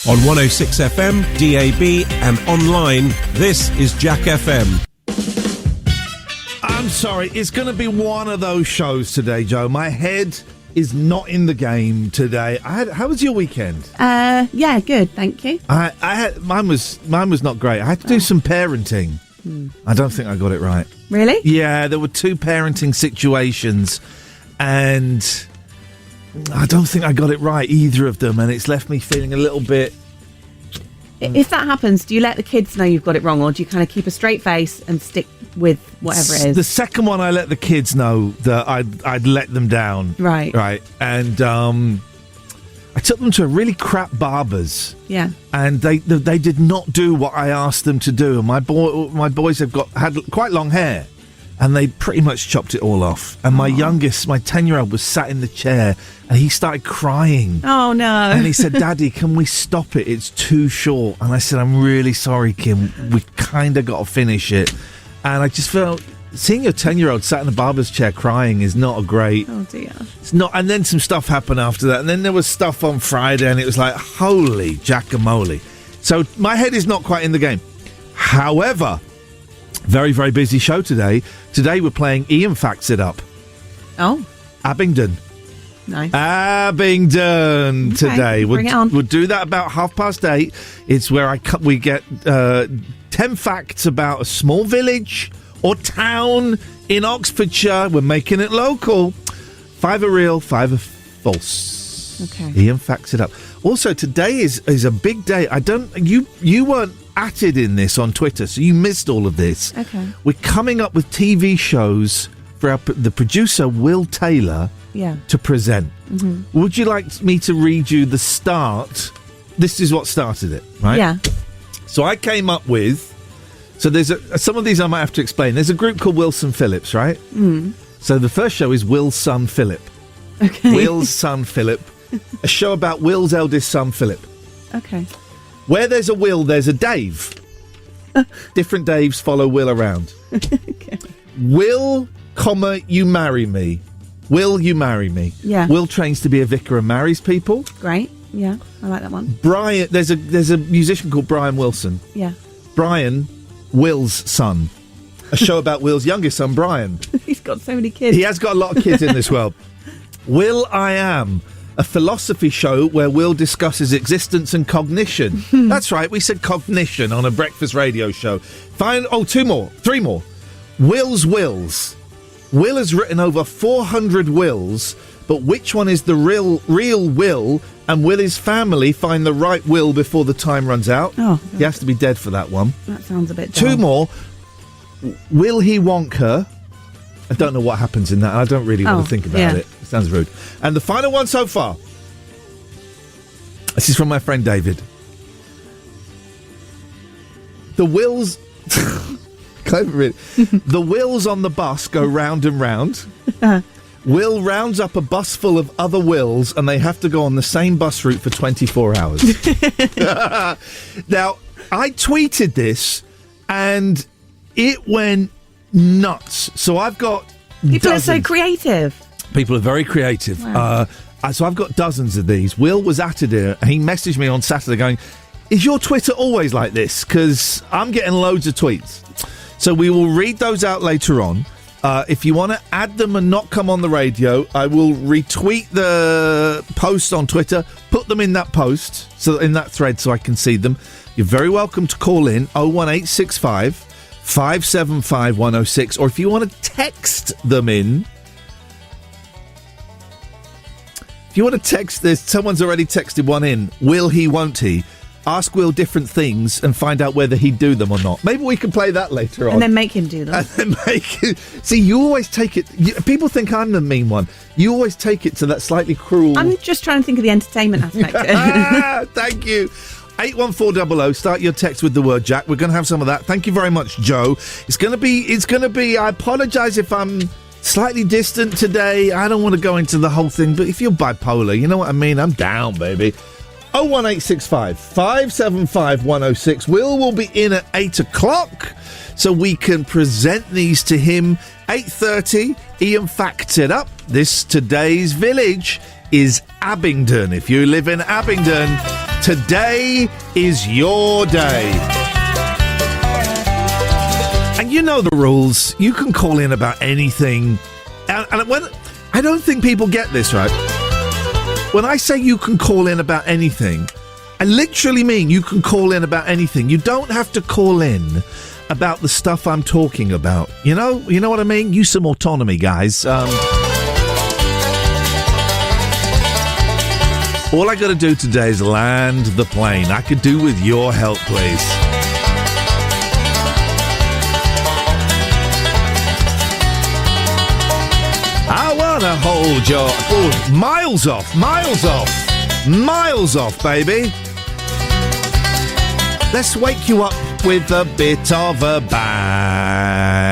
On 106 FM, DAB and online, this is Jack FM. I'm sorry, it's going to be one of those shows today, Joe. My head is not in the game today. How was your weekend? Yeah, good, thank you. Mine was not great. I had to do some parenting. I don't think I got it right. Really? Yeah, there were two parenting situations, and I don't think I got it right, either of them, and it's left me feeling a little bit... If that happens, do you let the kids know you've got it wrong, or do you kind of keep a straight face and stick with whatever it is? The second one, I let the kids know that I'd let them down. Right. And I took them to a really crap barber's. Yeah. And they did not do what I asked them to do. And my boys had quite long hair, and they pretty much chopped it all off. And my youngest, my 10-year-old, was sat in the chair, and he started crying. Oh, no. And he said, Daddy, can we stop it? It's too short. And I said, I'm really sorry, Kim. We kind of got to finish it. And I just felt, seeing your 10-year-old sat in a barber's chair crying is not a great... Oh, dear. It's not. And then some stuff happened after that. And then there was stuff on Friday, and it was like, holy jackamole. So my head is not quite in the game. However, very, very busy show today. Today we're playing Iain Facts It Up. Oh. Abingdon. Nice. Abingdon today. Bring it on. We'll do that about 8:30. It's where we get 10 facts about a small village or town in Oxfordshire. We're making it local. 5 are real, 5 are false. Okay. Iain Facts It Up. Also, today is a big day. You weren't at it in this on Twitter, so you missed all of this. Okay. We're coming up with TV shows for the producer, Will Taylor, to present. Mm-hmm. Would you like me to read you the start? This is what started it, right? Yeah. So I came up with... So there's some of these I might have to explain. There's a group called Wilson Phillips, right? Mm. So the first show is Will's son, Philip. Okay. Will's son, Philip. A show about Will's eldest son, Philip. Okay. Where there's a Will, there's a Dave. Different Daves follow Will around. Okay. Will, you marry me. Will you marry me? Yeah. Will trains to be a vicar and marries people. Great. Yeah, I like that one. Brian, there's a musician called Brian Wilson. Yeah. Brian, Will's son. A show about Will's youngest son, Brian. He's got so many kids. He has got a lot of kids in this world. Will I Am, a philosophy show where Will discusses existence and cognition. That's right, we said cognition on a breakfast radio show. Fine. Oh, 3 more. Will's Wills. Will has written over 400 wills, but which one is the real Will? And will his family find the right will before the time runs out? Oh, he has to be dead for that one. That sounds a bit dull. 2 more. Will he wonk her? I don't know what happens in that. I don't really want to think about it. It sounds rude. And the final one so far. This is from my friend David. The wills... The wills on the bus go round and round. Will rounds up a bus full of other wills, and they have to go on the same bus route for 24 hours. Now, I tweeted this, and it went nuts. So I've got People dozens. are so creative. People are very creative. Wow. So I've got dozens of these. Will was at it here, and he messaged me on Saturday going, is your Twitter always like this? Because I'm getting loads of tweets. So we will read those out later on. If you want to add them and not come on the radio, I will retweet the post on Twitter, put them in that post, so in that thread, so I can see them. You're very welcome to call in 01865 575 106, or if you want to text them in. If you want to text this, someone's already texted one in. Will he, won't he? Ask Will different things and find out whether he'd do them or not. Maybe we can play that later on. And then make him do them. And then make it. See, you always take it. People think I'm the mean one. You always take it to that slightly cruel. I'm just trying to think of the entertainment aspect. Thank you. 81400. Start your text with the word Jack. We're going to have some of that. Thank you very much, Joe. It's going to be. I apologise if I'm slightly distant today. I don't want to go into the whole thing, but if you're bipolar, you know what I mean. I'm down, baby. 01865 575 106. Will be in at 8 o'clock so we can present these to him. 8:30, Iain Facts It Up. Today's village is Abingdon. If you live in Abingdon, Today is your day. And you know the rules. You can call in about anything. And when I don't think people get this, right? When I say you can call in about anything, I literally mean you can call in about anything. You don't have to call in about the stuff I'm talking about. You know what I mean? Use some autonomy, guys. All I got to do today is land the plane. I could do with your help, please. I want to hold your... Oh, miles off, baby. Let's wake you up with a bit of a bang.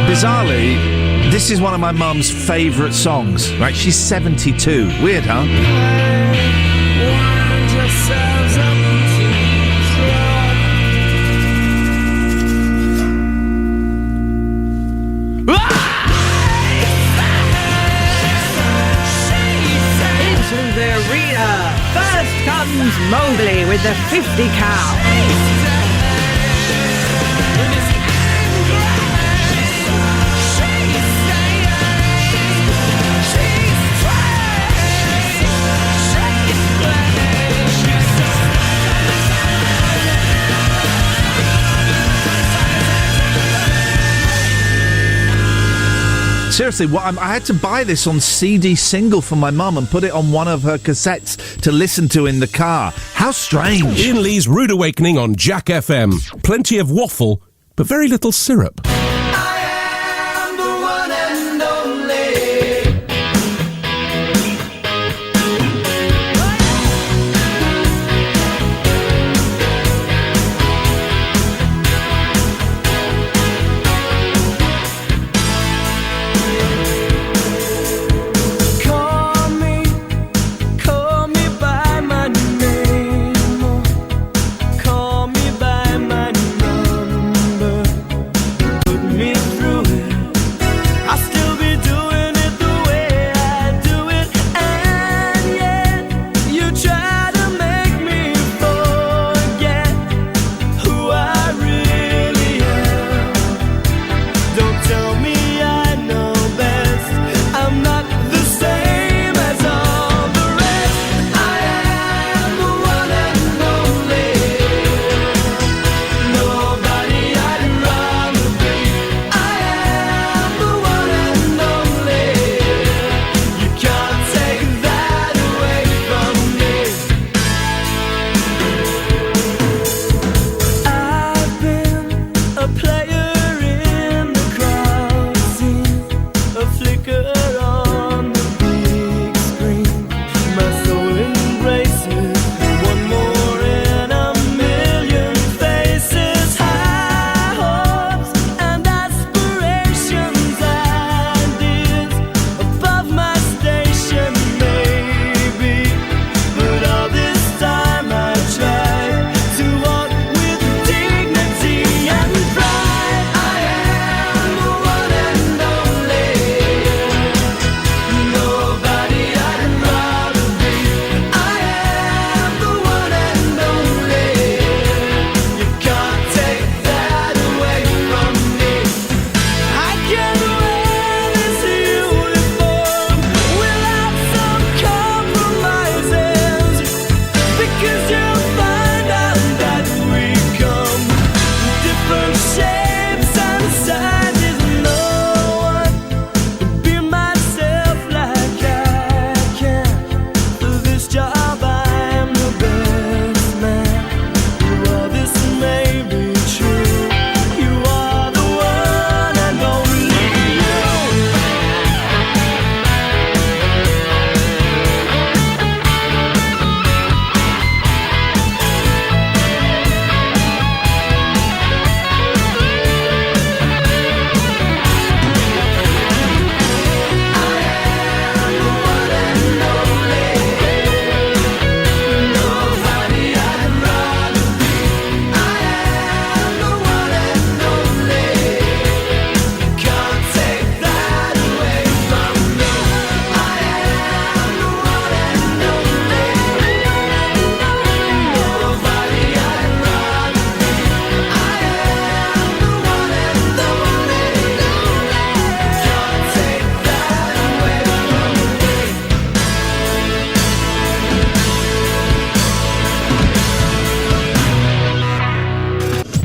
Bizarrely, this is one of my mum's favourite songs, right? She's 72. Weird, huh? Into the arena. First comes Mowgli with the 50 cow. seriously, I had to buy this on CD single for my mum and put it on one of her cassettes to listen to in the car. How strange. Ian Lee's Rude Awakening on Jack FM. Plenty of waffle, but very little syrup.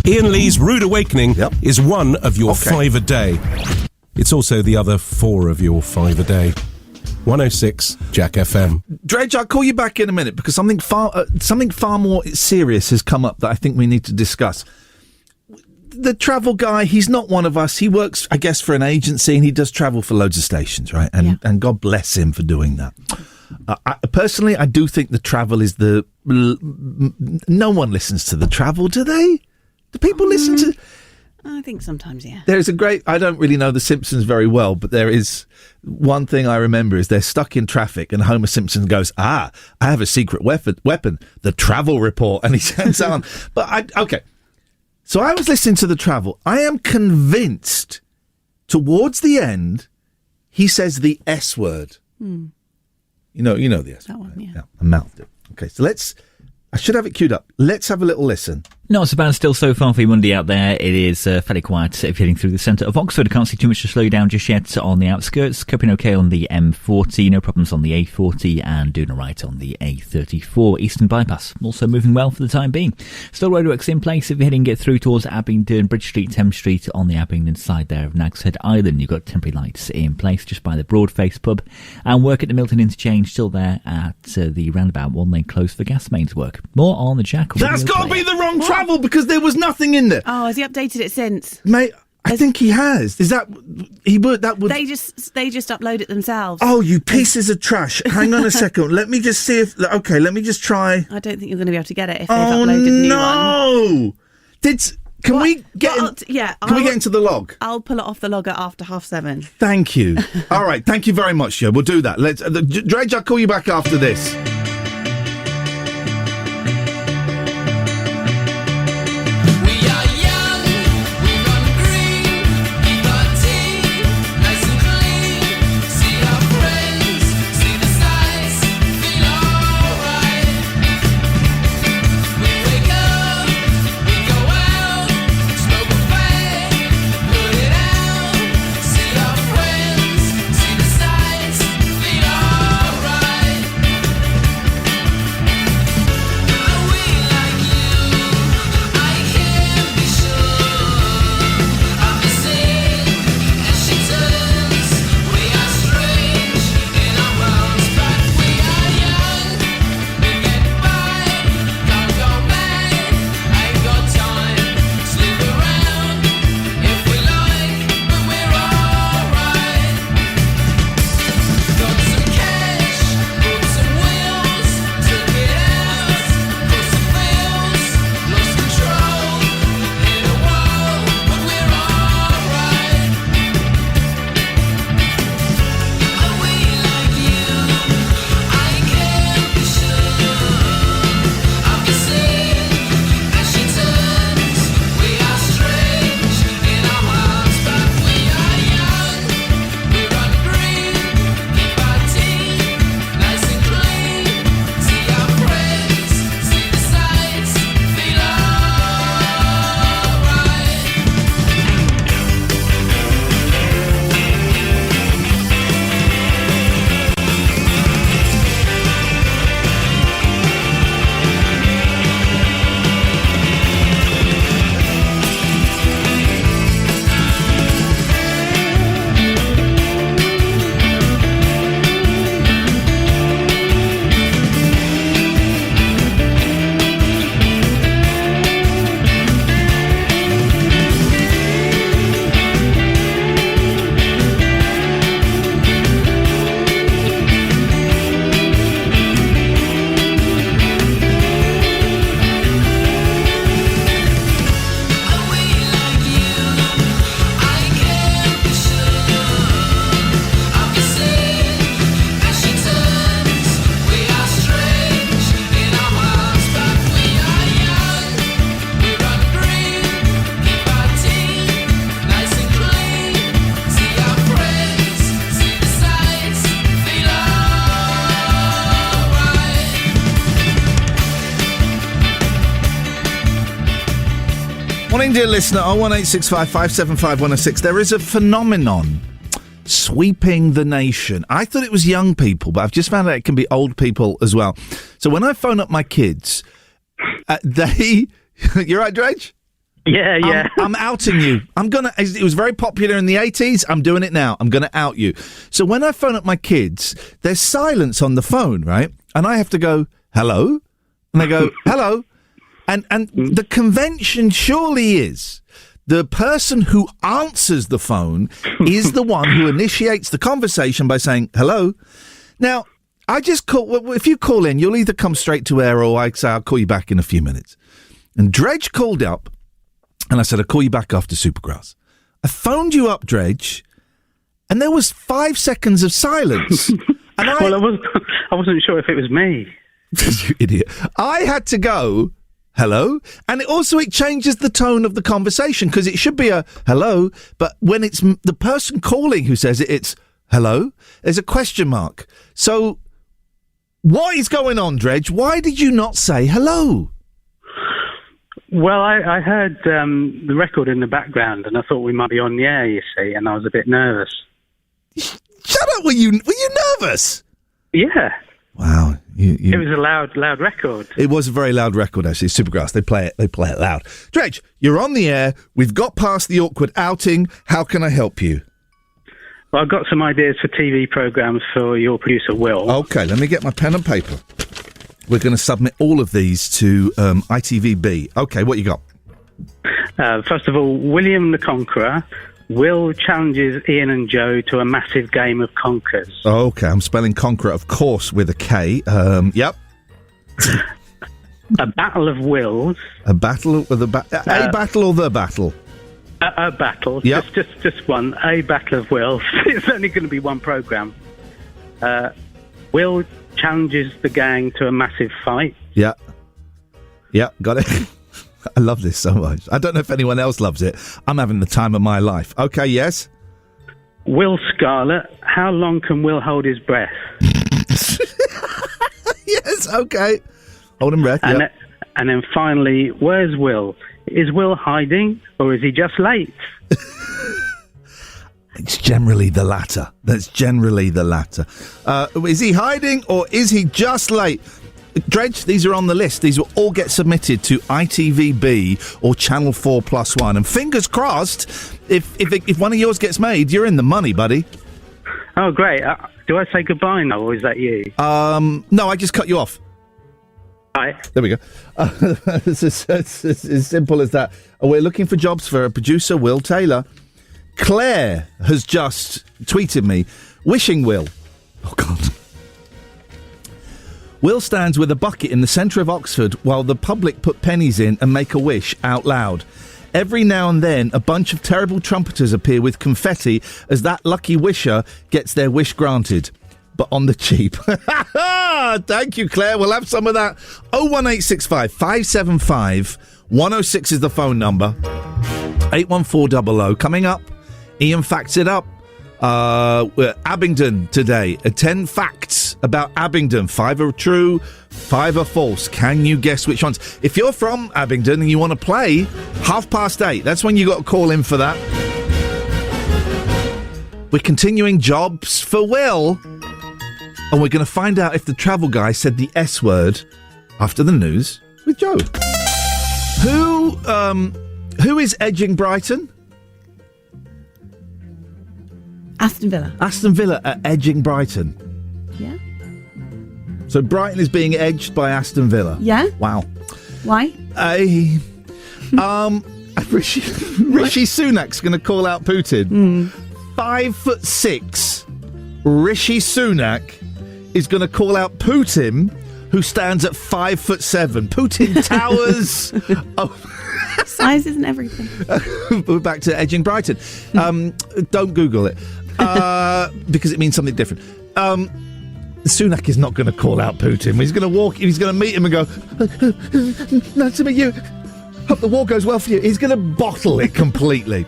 Ian Lee's Rude Awakening is one of your 5 a day. It's also the other 4 of your 5 a day. 106 Jack FM. Dredge, I'll call you back in a minute because something far more serious has come up that I think we need to discuss. The travel guy, he's not one of us. He works, I guess, for an agency and he does travel for loads of stations, right? And God bless him for doing that. Personally, I do think the travel is no one listens to the travel, do they? Do people listen to... I think sometimes, yeah. There's I don't really know The Simpsons very well, but there is one thing I remember is they're stuck in traffic and Homer Simpson goes, I have a secret weapon, the travel report, and he sends that on. But okay. So I was listening to the travel. I am convinced towards the end, he says the S word. You know the S word. That one, yeah. I mouthed it. Okay, so I should have it queued up. Let's have a little listen. Not so bad still so far for you Monday out there. It is fairly quiet if you're heading through the centre of Oxford. I can't see too much to slow you down just yet on the outskirts. Coping okay on the M40, no problems on the A40 and doing alright on the A34 Eastern Bypass. Also moving well for the time being. Still roadworks in place if you're heading get through towards Abingdon, Bridge Street, Thames Street on the Abingdon side there of Nags Head Island. You've got temporary lights in place just by the Broadface pub, and work at the Milton Interchange still there at the roundabout, one lane closed for gas mains work. More on the Jack. That's got to be the wrong travel because there was nothing in there. Oh, has he updated it since? Mate, I think he has. Is that he would? That would. They just upload it themselves. Oh, you pieces of trash! Hang on a second. Let me just see if. Okay, let me just try. I don't think you're going to be able to get it if they've uploaded a new one. Can we get into the log? I'll pull it off the log at after 7:30. Thank you. All right, thank you very much, Joe. We'll do that. Let's Dredge, I'll call you back after this. Morning, dear listener. 01865 575 106. There is a phenomenon sweeping the nation. I thought it was young people, but I've just found out it can be old people as well. So when I phone up my kids, they... You're right, Dredge? Yeah. I'm outing you. It was very popular in the 80s. I'm doing it now. I'm going to out you. So when I phone up my kids, there's silence on the phone, right? And I have to go, hello? And they go, hello? And the convention surely is the person who answers the phone is the one who initiates the conversation by saying, hello? Now, I just call... If you call in, you'll either come straight to air or I say, I'll call you back in a few minutes. And Dredge called up, and I said, I'll call you back after Supergrass. I phoned you up, Dredge, and there was 5 seconds of silence. And I wasn't sure if it was me. You idiot. I had to go, hello? And it changes the tone of the conversation, because it should be a hello, but when it's the person calling who says it, it's hello. There's a question mark. So what is going on, Dredge? Why did you not say hello? Well, I heard the record in the background, and I thought we might be on the air, you see, and I was a bit nervous. Shut up! Were you nervous? Yeah. Wow. It was a loud record. It was a very loud record, actually. Supergrass, they play it loud. Dredge, you're on the air. We've got past the awkward outing. How can I help you? Well, I've got some ideas for TV programmes for your producer, Will. Okay, let me get my pen and paper. We're going to submit all of these to ITVB. Okay, what you got? First of all, William the Conqueror. Will challenges Ian and Joe to a massive game of conkers. Okay, I'm spelling conqueror, of course, with a K. Yep. A battle of wills. A battle of a battle or the battle? A battle. Yep. Just one. A battle of wills. It's only going to be one programme. Will challenges the gang to a massive fight. Yeah. Yeah, got it. I love this so much. I don't know if anyone else loves it. I'm having the time of my life. Okay, yes? Will Scarlett, how long can Will hold his breath? Yes, okay. Holding breath, and then finally, where's Will? Is Will hiding, or is he just late? It's generally the latter. That's generally the latter. Is he hiding, or is he just late? Dredge, these are on the list. These will all get submitted to ITVB or Channel 4+1. And fingers crossed, if one of yours gets made, you're in the money, buddy. Oh, great. Do I say goodbye now, or is that you? No, I just cut you off. Right. There we go. It's as simple as that. We're looking for jobs for a producer, Will Taylor. Claire has just tweeted me, wishing Will. Oh, God. Will stands with a bucket in the centre of Oxford while the public put pennies in and make a wish out loud. Every now and then, a bunch of terrible trumpeters appear with confetti as that lucky wisher gets their wish granted. But on the cheap. Thank you, Claire. We'll have some of that. 01865 575 106 is the phone number. 81400. Coming up, Iain Facts It Up. Abingdon today. 10 facts about Abingdon. 5 are true, 5 are false. Can you guess which ones? If you're from Abingdon and you want to play, 8:30. That's when you got to call in for that. We're continuing jobs for Will. And we're going to find out if the travel guy said the S word after the news with Joe. Who is edging Brighton? Aston Villa. Aston Villa are edging Brighton. Yeah. So Brighton is being edged by Aston Villa. Yeah. Wow. Why? Rishi Sunak's going to call out Putin. 5'6", Rishi Sunak is going to call out Putin, who stands at 5'7". Putin towers. Size isn't everything. We're back to edging Brighton. Don't Google it because it means something different. Sunak is not going to call out Putin. He's going to walk. He's going to meet him and go, "Nice to meet you. Hope the war goes well for you." He's going to bottle it completely.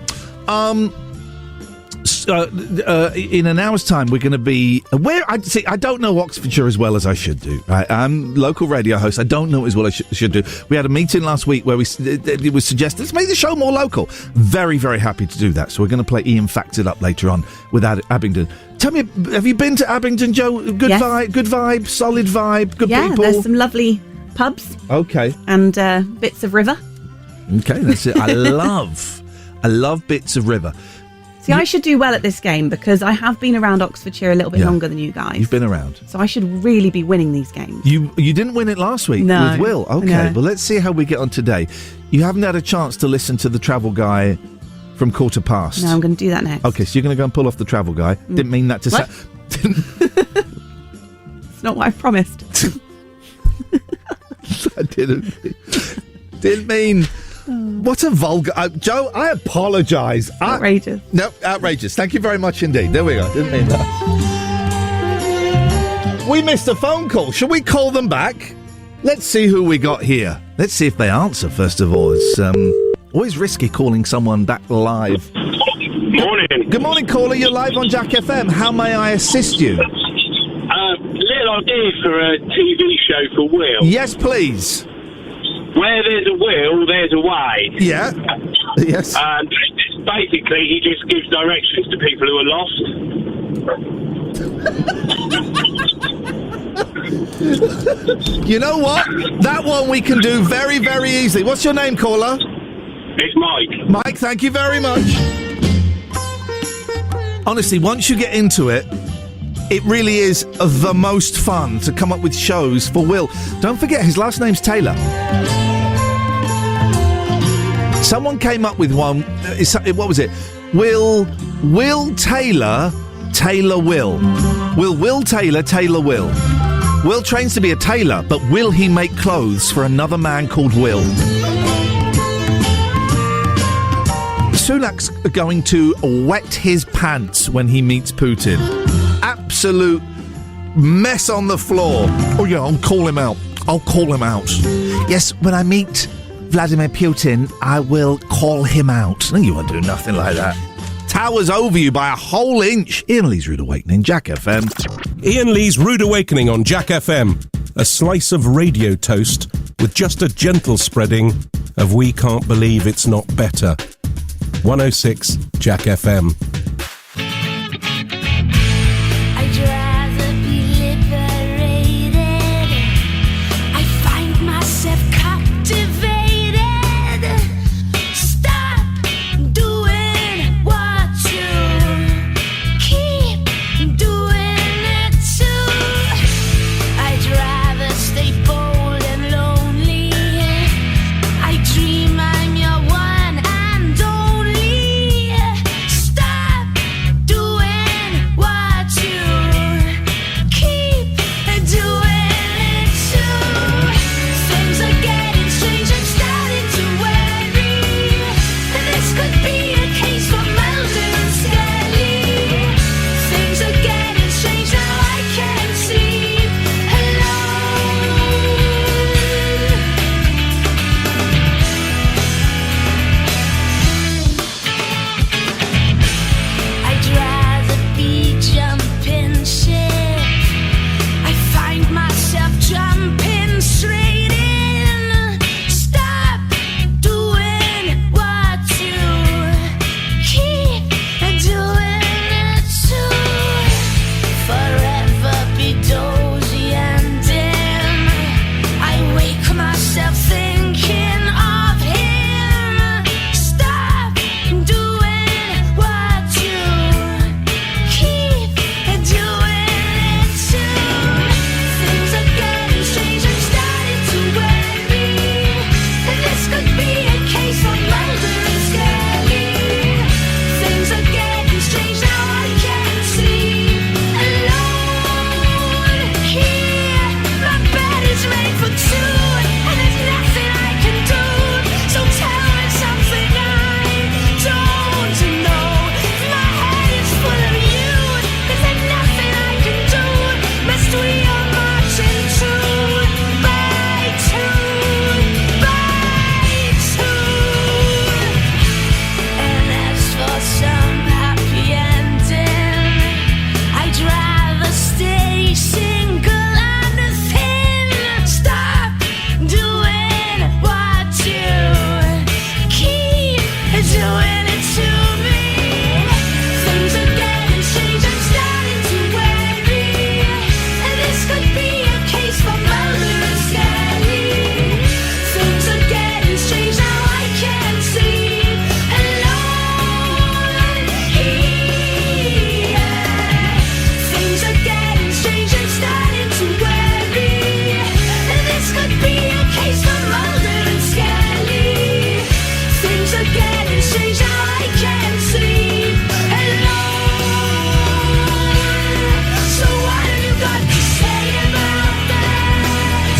In an hour's time, we're going to be where I don't know Oxfordshire as well as I should do. Right? I'm local radio host. I don't know it as well as I should do. We had a meeting last week where it was suggested let's make the show more local. Very, very happy to do that. So we're going to play Iain Facts It Up later on with Abingdon. Tell me, have you been to Abingdon, Joe? Good vibe, solid vibe, good people. Yeah, there's some lovely pubs. Okay, and bits of river. Okay, that's it. I love bits of river. See, I should do well at this game because I have been around Oxfordshire a little bit longer than you guys. You've been around. So I should really be winning these games. You didn't win it last week with Will. Okay, well, let's see how we get on today. You haven't had a chance to listen to the travel guy from 15:15. No, I'm going to do that next. Okay, so you're going to go and pull off the travel guy. Didn't mean that to say... It's not what I promised. I didn't mean... What a vulgar... Joe, I apologise. Outrageous. No, outrageous. Thank you very much indeed. There we go. Didn't mean that. We missed a phone call. Shall we call them back? Let's see who we got here. Let's see if they answer, first of all. It's always risky calling someone back live. Morning. Good morning, caller. You're live on Jack FM. How may I assist you? Little idea for a TV show for Will. Yes, please. where there's a will, there's a way. Yeah. Yes. And basically, he just gives directions to people who are lost. You know what? That one we can do very, very easily. What's your name, caller? It's Mike. Mike, thank you very much. Honestly, once you get into it, it really is the most fun to come up with shows for Will. Don't forget, his last name's Taylor. Someone came up with one. What was it? Will Taylor Will. Will Taylor Will. Will trains to be a tailor, but will he make clothes for another man called Will? Sunak's going to wet his pants when he meets Putin. Absolute mess on the floor. Oh yeah, I'll call him out. Yes, when I meet Vladimir Putin, I will call him out. No, you won't do nothing like that. Towers over you by a whole inch. Iain Lee's Rude Awakening, Jack FM. Iain Lee's Rude Awakening on Jack FM. A slice of radio toast with just a gentle spreading of We Can't Believe It's Not Better. 106 Jack FM. I'd rather be liberated. I find myself captivated. Stop doing what you keep doing it too. I'd rather stay bold and lonely. I dream I'm your one and only. Stop doing what you keep doing it too. Things are getting strange, I'm starting to worry. This could be a case for Mulder and Scully. Things are getting strange, now I can't sleep alone. I'd rather be jumping ship. I find myself jumping straight in. Stop doing what you keep doing it too. Forever be dozy and dim. I wake myself thinking of him. Stop doing what you keep doing it too. Things are getting strange, I'm starting to worry. This could be a case for Mulder and Scully. Things are getting strange, now I can't sleep alone here. My bed is made for two, and there's nothing I can do. So tell me something I don't know. My head is full of you, 'cause there's nothing I can do. Must we all march into by two, by two? And as for some happy ending, I'd rather stay single and thin. Stop doing what you keep doing it to me. Things are getting strange, I'm starting to worry. And this could be a case for Mulder and Scully. Things are getting strange, now I can't sleep alone here. Things are getting strange, I'm starting to worry. And this could be a case for Mulder and Scully. Things are getting strange, now I can't sleep alone. So what have you got to say about that?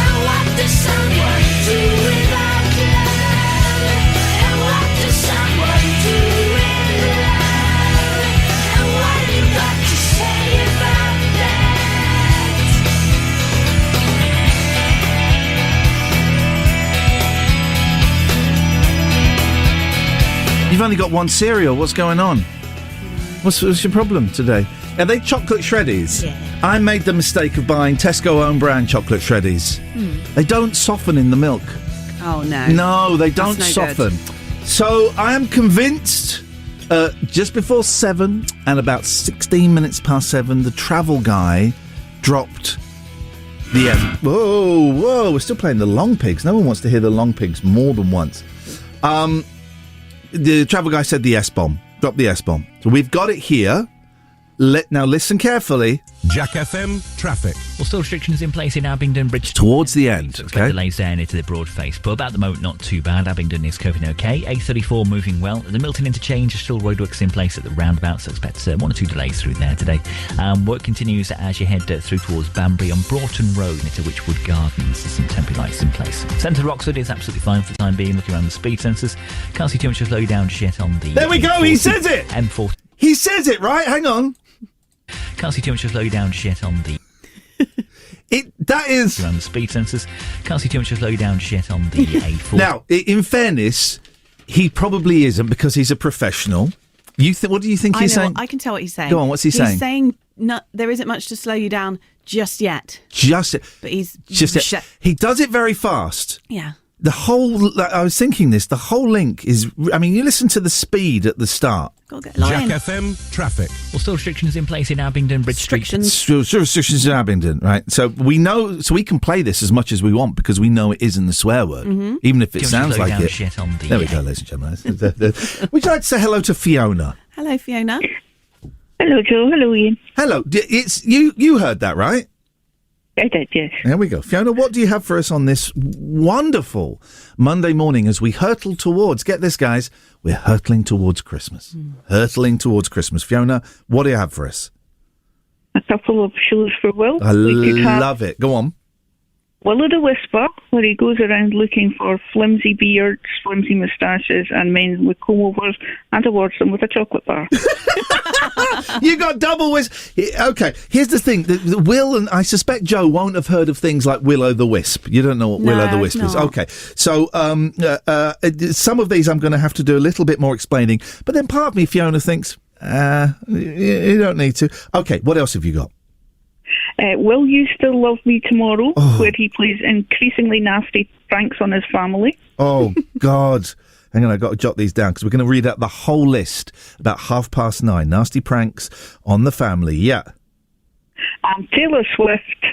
And what does someone do without love? And what does someone do with love? And what have you got to say about that? You've only got one cereal. What's going on? What's your problem today? Are they chocolate shreddies? Yeah. I made the mistake of buying Tesco own brand chocolate shreddies. They don't soften in the milk. Oh, no. No, they don't That's no soften. So I am convinced just before 7 and about 16 minutes past 7, the travel guy dropped the S. Whoa, we're still playing the Long Pigs. No one wants to hear the Long Pigs more than once. The travel guy said the S-bomb. Dropped the S-bomb. So we've got it here. Now listen carefully. Jack FM traffic. Well, still restrictions in place in Abingdon Bridge. Towards the end, So okay? delays there into the broad face pub. At the moment, not too bad. Abingdon is coping okay. A34 moving well. The Milton interchange, still roadworks in place at the roundabout, so expect 1 or 2 delays through there today. Work continues as you head through towards Banbury on Broughton Road into Witchwood Gardens. There's some temporary lights in place. Centre of Oxford is absolutely fine for the time being. Looking around the speed sensors, can't see too much to slow you down just yet on the. There we go. He says it. M40. He says it, right? Hang on. Can't see too much to slow you down just yet on the. That is. Around the speed sensors. Can't see too much to slow you down just yet on the A4. Now, in fairness, he probably isn't because he's a professional. What do you think he's saying? I can tell what he's saying. Go on, what's he saying? He's saying there isn't much to slow you down just yet. But he's he does it very fast. Yeah. The whole, I was thinking this, the whole link is, I mean, you listen to the speed at the start. Jack FM traffic. Well, still restrictions in place in Abingdon Bridge Street. Restrictions in Abingdon, right? So we know, so we can play this as much as we want because we know it isn't the swear word, even if it sounds like it. Shit on the, there we go, ladies and gentlemen. Would you like to say hello to Fiona? Hello, Fiona. Hello, Joe. Hello, Ian. Hello. It's you heard that, right? I did, yes. There we go. Fiona, what do you have for us on this wonderful Monday morning as we hurtle towards, get this, guys, we're hurtling towards Christmas. Hurtling towards Christmas. Fiona, what do you have for us? A couple of shows for Will. I love it. Go on. Will o' the Whisper, where he goes around looking for flimsy beards, flimsy moustaches, and men with comb-overs, and awards them with a chocolate bar. You got double wisp. Okay, here's the thing. The Will and I suspect Joe won't have heard of things like Will-o' the Wisp. You don't know what Will-o' the Wisp is. Okay, so some of these I'm going to have to do a little bit more explaining. But then part of me, Fiona, thinks, you don't need to. Okay, what else have you got? Will You Still Love Me Tomorrow, where he plays increasingly nasty pranks on his family. Oh, God. Hang on, I've got to jot these down because we're going to read out the whole list about 9:30. Nasty pranks on the family, yeah. And Taylor Swift,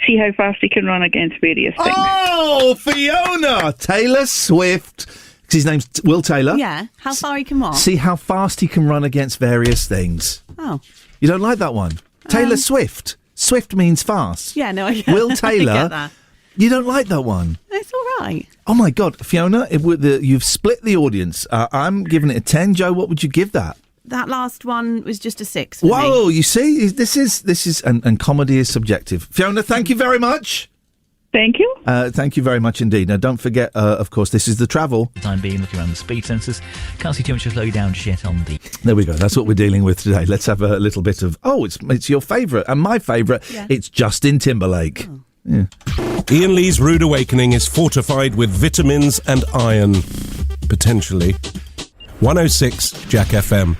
see how fast he can run against various things. Oh, Fiona! Taylor Swift. His name's Will Taylor. Yeah, how far he can walk. See how fast he can run against various things. Oh. You don't like that one? Taylor Swift. Swift means fast. Yeah, no, I get Will that. Taylor. I get that. You don't like that one? It's all right. Oh, my God. Fiona, you've split the audience. I'm giving it a 10. Joe, what would you give that? That last one was just a 6 for me. Whoa, you see? This is and comedy is subjective. Fiona, thank you very much. Thank you. Thank you very much indeed. Now, don't forget, of course, this is the travel. Time being, looking around the speed sensors. Can't see too much to slow you down just yet on the. There we go. That's what we're dealing with today. Let's have a little bit of, it's your favourite and my favourite. Yeah. It's Justin Timberlake. Oh. Yeah. Iain Lee's Rude Awakening is fortified with vitamins and iron. Potentially. 106 Jack FM.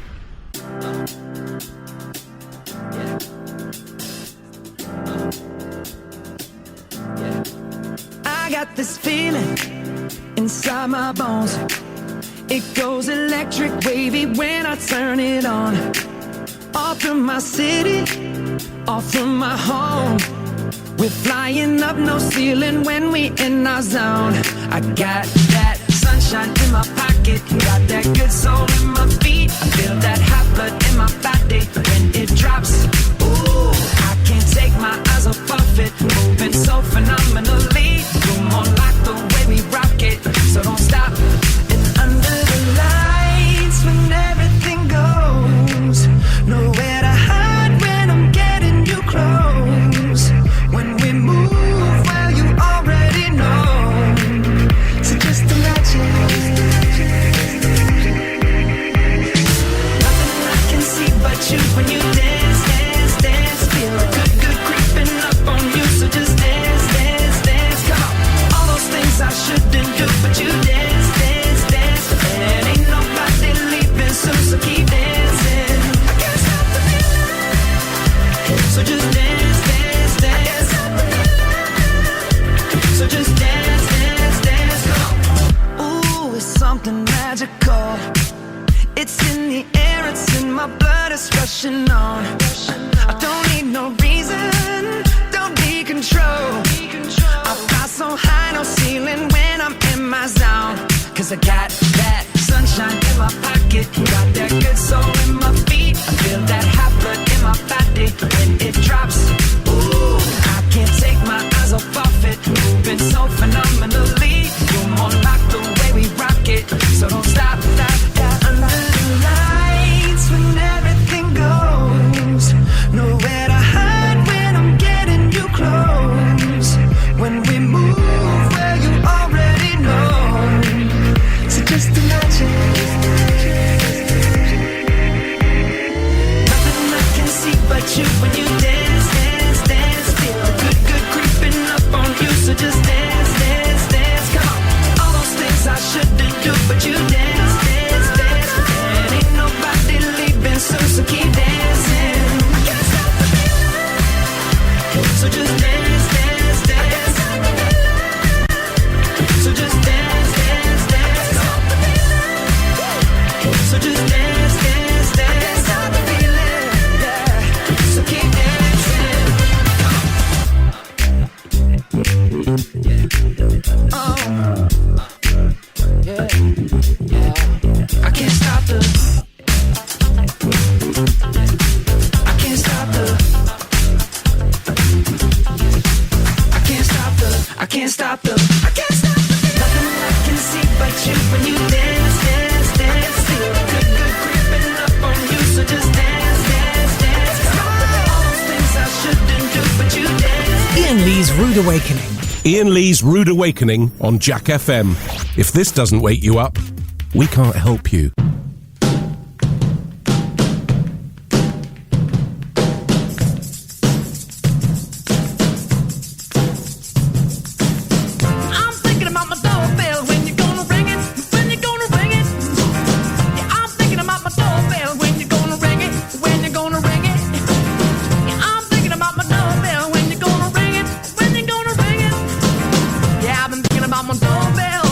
I got this feeling inside my bones. It goes electric wavy when I turn it on. Off from my city, off from my home. We're flying up no ceiling when we in our zone. I got that sunshine in my pocket, got that good soul in my feet. I feel that hot blood in my body when it drops. Ooh, I can't take my eyes off it, moving so phenomenally. Come on, like the way we rock it, so don't stop. And under the lights when everything goes, nowhere to hide when I'm getting you close. When we move, well, you already know. So just imagine something magical. It's in the air, it's in my blood, it's rushing on. I don't need no reason, don't need control. I fly so high, no ceiling when I'm in my zone. Cause I got that sunshine in my pocket, got that good soul in my feet. I feel that hot blood in my body when it drops. Ooh, I can't take my eyes off of it, moving so phenomenally. You're more like the way we rock it, so don't stop, stop, stop. Under the lights when everything goes, nowhere to hide when I'm getting you close. When we move where you already know, so just imagine. Nothing I can see but you when you dance, dance, dance. Feel a good, good creeping up on you, so just dance, dance, dance. Come on, all those things I shouldn't do, but you dance, dance, dance. And ain't nobody leaving soon, so keep dancing. I can't stop the feeling, so just dance, dance, dance. So just dance, dance, dance. So just dance, dance, dance. Stop the feeling, yeah. So keep dancing. Oh, yeah, yeah. I can't stop the. I can't stop the. I can't stop the. I can't stop the. I can't stop the. Nothing I can see but you when you dance, dance, dance. Feel good, good creeping up on you, so just dance, dance, dance. All those things I shouldn't do, but you dance. Iain Lee's Rude Awakening. Ian Lee's Rude Awakening on Jack FM. If this doesn't wake you up, we can't help you. I'm thinking about my doorbell. When you gonna ring it? When you gonna ring it? Yeah, I'm thinking about my doorbell. When you gonna ring it? When you gonna ring it? Yeah, I'm thinking about my doorbell. When you gonna ring it? When you gonna ring it? Yeah, I've been thinking about my doorbell.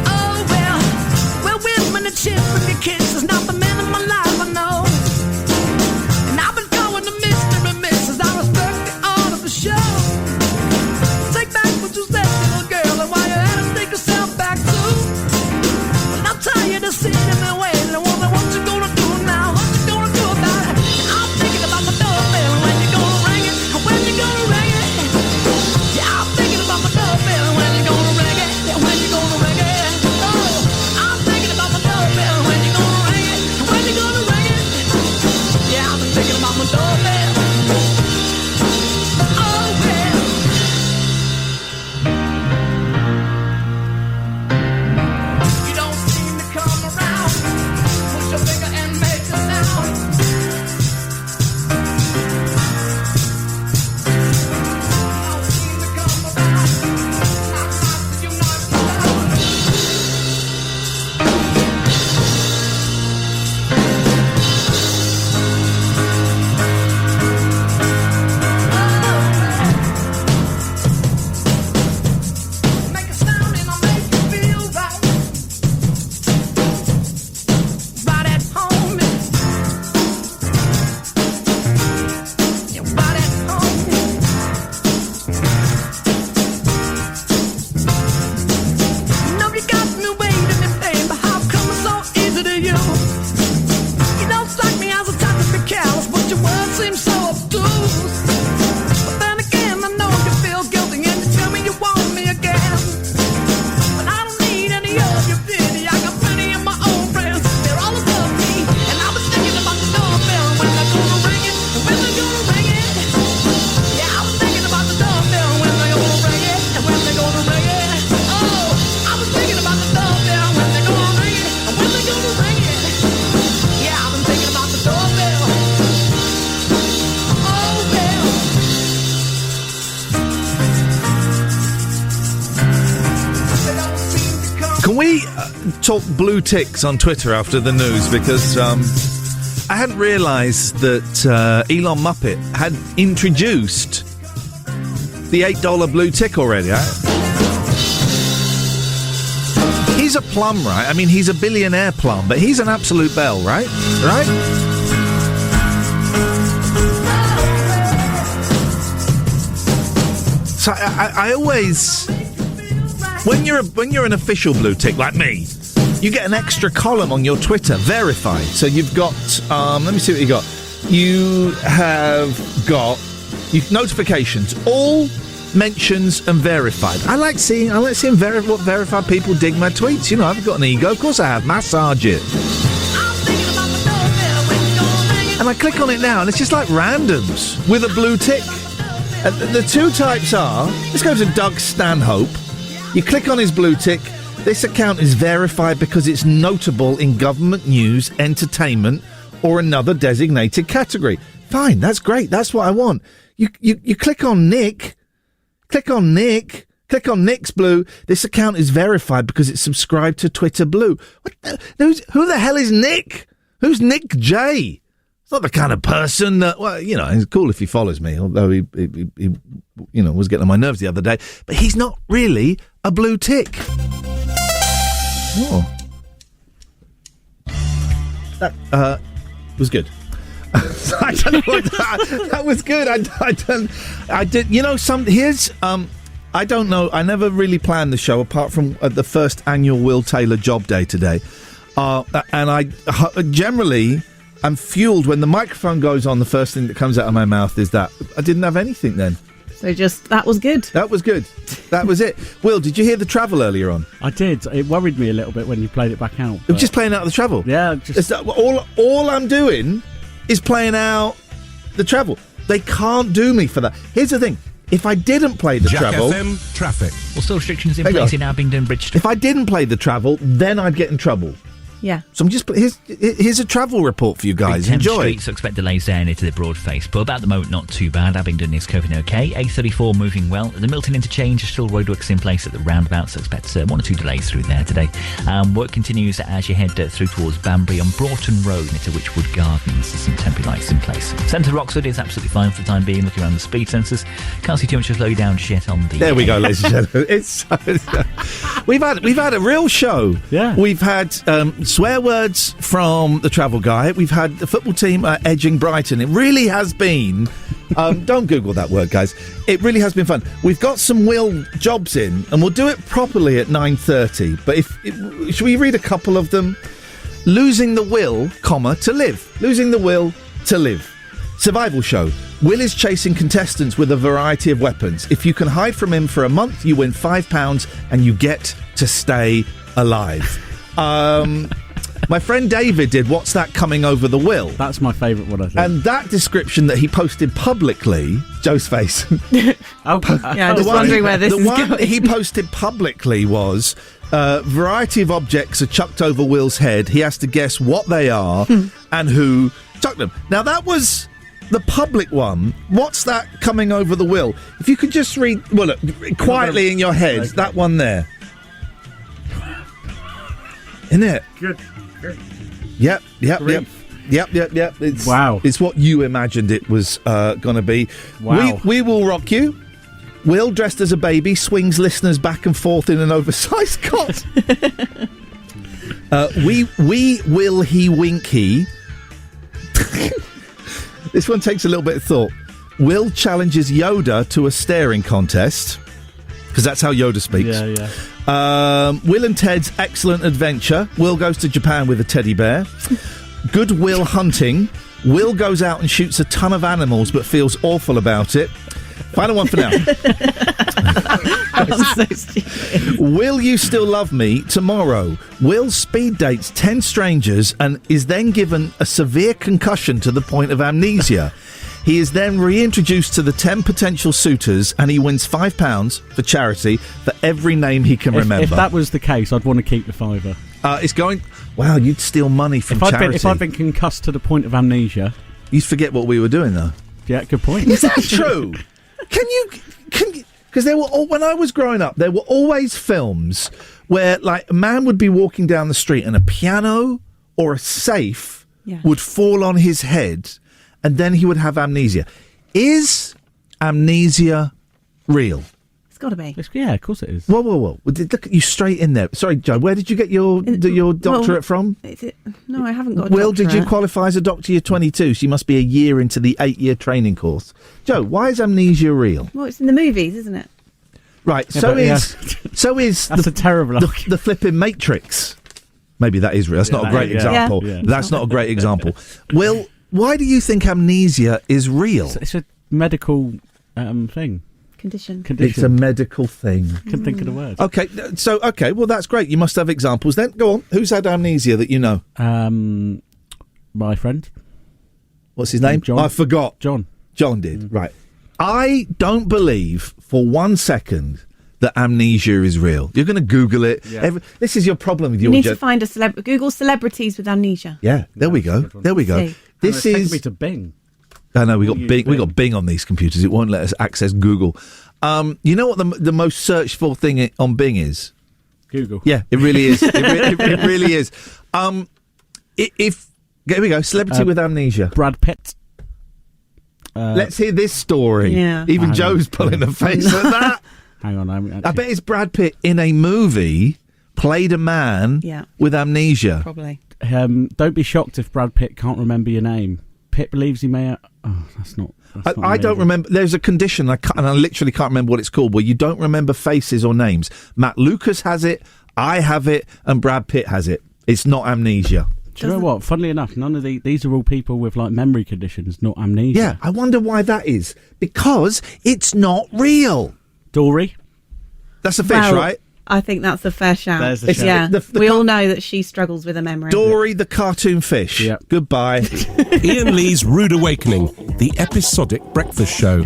Oh well, well, when the chip with your kids is not the man of my life, I know. And I've been going to Mr. and Mrs. I respect the art of the show. Take back what you said, little girl, and while you're at it, take yourself back too. And I'm tired of sitting in the way, and I wonder what you gonna do now, what you gonna do about it. I'm thinking about my doorbell, when you gonna ring it, and when you gonna ring it. Yeah, I'm thinking about my doorbell, when you gonna ring it, and when you gonna ring it. Oh, I'm thinking about my doorbell, when you gonna ring it, and when you gonna ring it. Yeah, I've been thinking about my doorbell. Oh well. You don't seem to come around. Push your finger and make a sound. You don't seem to come around. Knock, knock, you knock me down. Make a sound and I'll make you feel right. Right at home. You're right at home. You know you got me waiting and playing, but how come it's so easy to you? You don't strike me as a type to be careless, but your words seem so obtuse. But then again, I know you feel guilty and you tell me you want me again. But I don't need any of your pity. I got plenty of my own friends. They're all above me. And I was thinking about the doorbell. When they're gonna ring it, and when they're gonna ring it. Yeah, I was thinking about the doorbell. When they're gonna ring it, and when they're gonna ring it. Oh, I was thinking about the doorbell. When they're gonna ring it, and when they're gonna ring it. Yeah, I've been thinking about the doorbell. Oh well. They don't seem to come. Can we talk blue ticks on Twitter after the news? Because I hadn't realised that Elon Muppet had introduced the $8 blue tick already. He's a plum, right? I mean, he's a billionaire plum, but he's an absolute bell, right? Right? So I always, when you're an official blue tick like me, you get an extra column on your Twitter, verified. So you've got, let me see what you got. You have got notifications, all mentions and verified. I like seeing what verified people dig my tweets. You know, I've got an ego. Of course I have. Massage it. And I click on it now, and it's just like randoms with a blue tick. The two types are, this goes to Doug Stanhope. You click on his blue tick. This account is verified because it's notable in government news, entertainment, or another designated category. Fine, that's great. That's what I want. You click on Nick. Click on Nick's Blue. This account is verified because it's subscribed to Twitter Blue. Who the hell is Nick? Who's Nick J? It's not the kind of person that, well, you know, it's cool if he follows me, although he you know, was getting on my nerves the other day. But he's not really a blue tick. Oh. That was good. I don't know what that was good. I did. You know, I don't know. I never really planned the show apart from the first annual Will Taylor job day today, and I generally am fueled when the microphone goes on. The first thing that comes out of my mouth is that I didn't have anything then. So that was good. That was good. That was it. Will, did you hear the travel earlier on? I did. It worried me a little bit when you played it back out. It was just playing out the travel. Yeah, all I'm doing is playing out the travel. They can't do me for that. Here's the thing. If I didn't play the travel... Jack FM traffic. Well, still restrictions in place in Abingdon Bridge. If I didn't play the travel, then I'd get in trouble. Yeah. So I'm just... Here's a travel report for you guys. Enjoy. Street, so expect delays there near to the Broadface pub. At the moment, not too bad. Abingdon is coping okay. A34 moving well. The Milton interchange is still roadworks in place at the roundabout, so expect 1 or 2 delays through there today. Work continues as you head through towards Banbury on Broughton Road near to Witchwood Gardens. There's some temporary lights in place. Centre of Oxford is absolutely fine for the time being. Looking around the speed sensors, can't see too much to slow you down shit on the... There we go, ladies and gentlemen. We've had a real show. Yeah. We've had swear words from the travel guy. We've had the football team edging Brighton. It really has been... don't Google that word, guys. It really has been fun. We've got some Will jobs in, and we'll do it properly at 9:30. But should we read a couple of them? Losing the will, to live. Losing the will to live. Survival show. Will is chasing contestants with a variety of weapons. If you can hide from him for a month, you win £5 and you get to stay alive. My friend David did What's That Coming Over the Will? That's my favourite one, I think. And that description that he posted publicly, Joe's face. Yeah, I'm just wondering where this is going. The one he posted publicly was, variety of objects are chucked over Will's head. He has to guess what they are and who chucked them. Now, that was the public one. What's that coming over the Will? If you could just read, well, look, quietly in your head, okay. That one there. Isn't it? Good. Yep. Wow. It's what you imagined it was going to be. Wow. We will rock you. Will, dressed as a baby, swings listeners back and forth in an oversized cot. We will he wink he. This one takes a little bit of thought. Will challenges Yoda to a staring contest, because that's how Yoda speaks. Yeah. Will and Ted's Excellent Adventure. Will goes to Japan with a teddy bear. Good Will hunting. Will goes out and shoots a ton of animals but feels awful about it. Final one for now. I'm so stupid. Will You Still Love Me? Tomorrow. Will speed dates 10 strangers and is then given a severe concussion to the point of amnesia. He is then reintroduced to the 10 potential suitors and he wins £5 for charity for every name he can remember. If that was the case, I'd want to keep the £5. It's going... Wow, you'd steal money from charity. If I'd been concussed to the point of amnesia... You'd forget what we were doing, though. Yeah, good point. Is that true? Can you... Because when I was growing up, there were always films where, like, a man would be walking down the street and a piano or a safe would fall on his head... And then he would have amnesia. Is amnesia real? It's got to be. Yeah, of course it is. Whoa. Look at you straight in there. Sorry, Joe, where did you get your doctorate from? No, I haven't got a Will, doctorate. did you qualify as a doctor? You're 22, so you must be a year into the 8-year training course. Joe, why is amnesia real? Well, it's in the movies, isn't it? Right, Yeah, so but, is That's a terrible. the flipping Matrix. Maybe that is real. That's not a great example. Yeah. That's not a great example. Will, why do you think amnesia is real? It's a medical thing. Condition. It's a medical thing. Couldn't think of the word. Okay, well, that's great. You must have examples then. Go on. Who's had amnesia that you know? My friend. What's his name? John. I forgot. John did. Right. I don't believe for 1 second that amnesia is real. You're going to Google it. Yeah. This is your problem with You your need to find a Google celebrities with amnesia. Yeah, there we go. There we go. See. This It's taken is me to Bing. I know we got Bing. We got Bing on these computers. It won't let us access Google. You know what the most searched for thing on Bing is? Google. Yeah, it really is. It really is. Here we go. Celebrity with amnesia. Brad Pitt. Let's hear this story. Yeah. Even Hang Joe's on. pulling a face at that. Hang on. I bet it's Brad Pitt in a movie played a man with amnesia. Probably. Don't be shocked if Brad Pitt can't remember your name. Pitt believes he may. That's not. I don't remember. There's a condition, and I literally can't remember what it's called, where you don't remember faces or names. Matt Lucas has it, I have it, and Brad Pitt has it. It's not amnesia. Do you know what? Funnily enough, none of these are all people with like memory conditions, not amnesia. Yeah, I wonder why that is. Because it's not real. Dory. That's a fish, right? I think that's a fair shout. There's the shout. Yeah, The we all know that she struggles with a memory. Dory the cartoon fish. Yep. Goodbye. Ian Lee's Rude Awakening, the episodic breakfast show.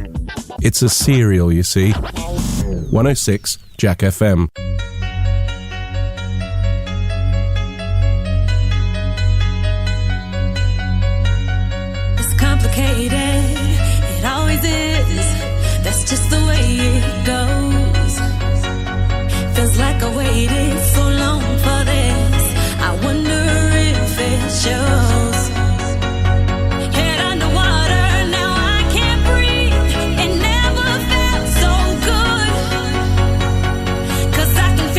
It's a serial, you see. 106 Jack FM. It's complicated, it always is. That's just the way it goes. Feels like I waited so long for this. I wonder if it shows. Head underwater, now I can't breathe. It never felt so good. 'Cause I can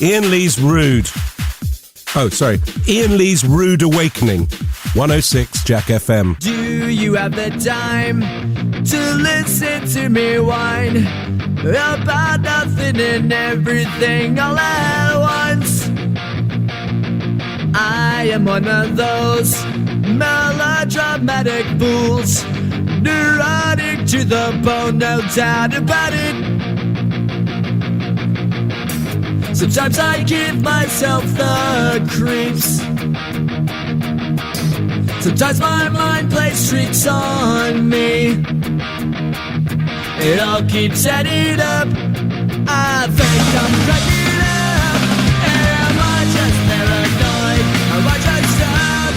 Iain Lee's Rude. Oh, sorry. Iain Lee's Rude Awakening. 106 Jack FM. Do you have the time to listen to me whine about nothing and everything all at once? I am one of those melodramatic fools, neurotic to the bone, no doubt about it. Sometimes I give myself the creeps. Sometimes my mind plays tricks on me. It all keeps adding up. I think I'm cracking up. Am I just paranoid? Am I just up?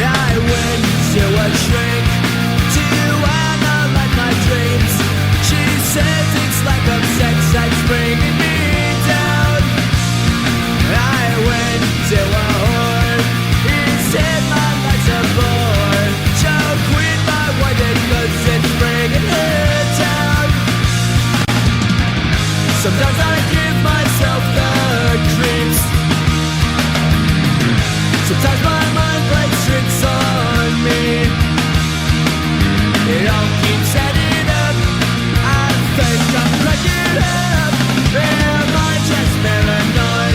I went to a shrink to analyze my dreams. She says it's like a sex that's bringing me down. I went to a whore. He said my life's a bore. So quit my white cause it's bringing her down. Sometimes I give myself the creeps. Sometimes my mind plays tricks on me. It all keeps adding up. I think I'm cracking up. Am I just paranoid?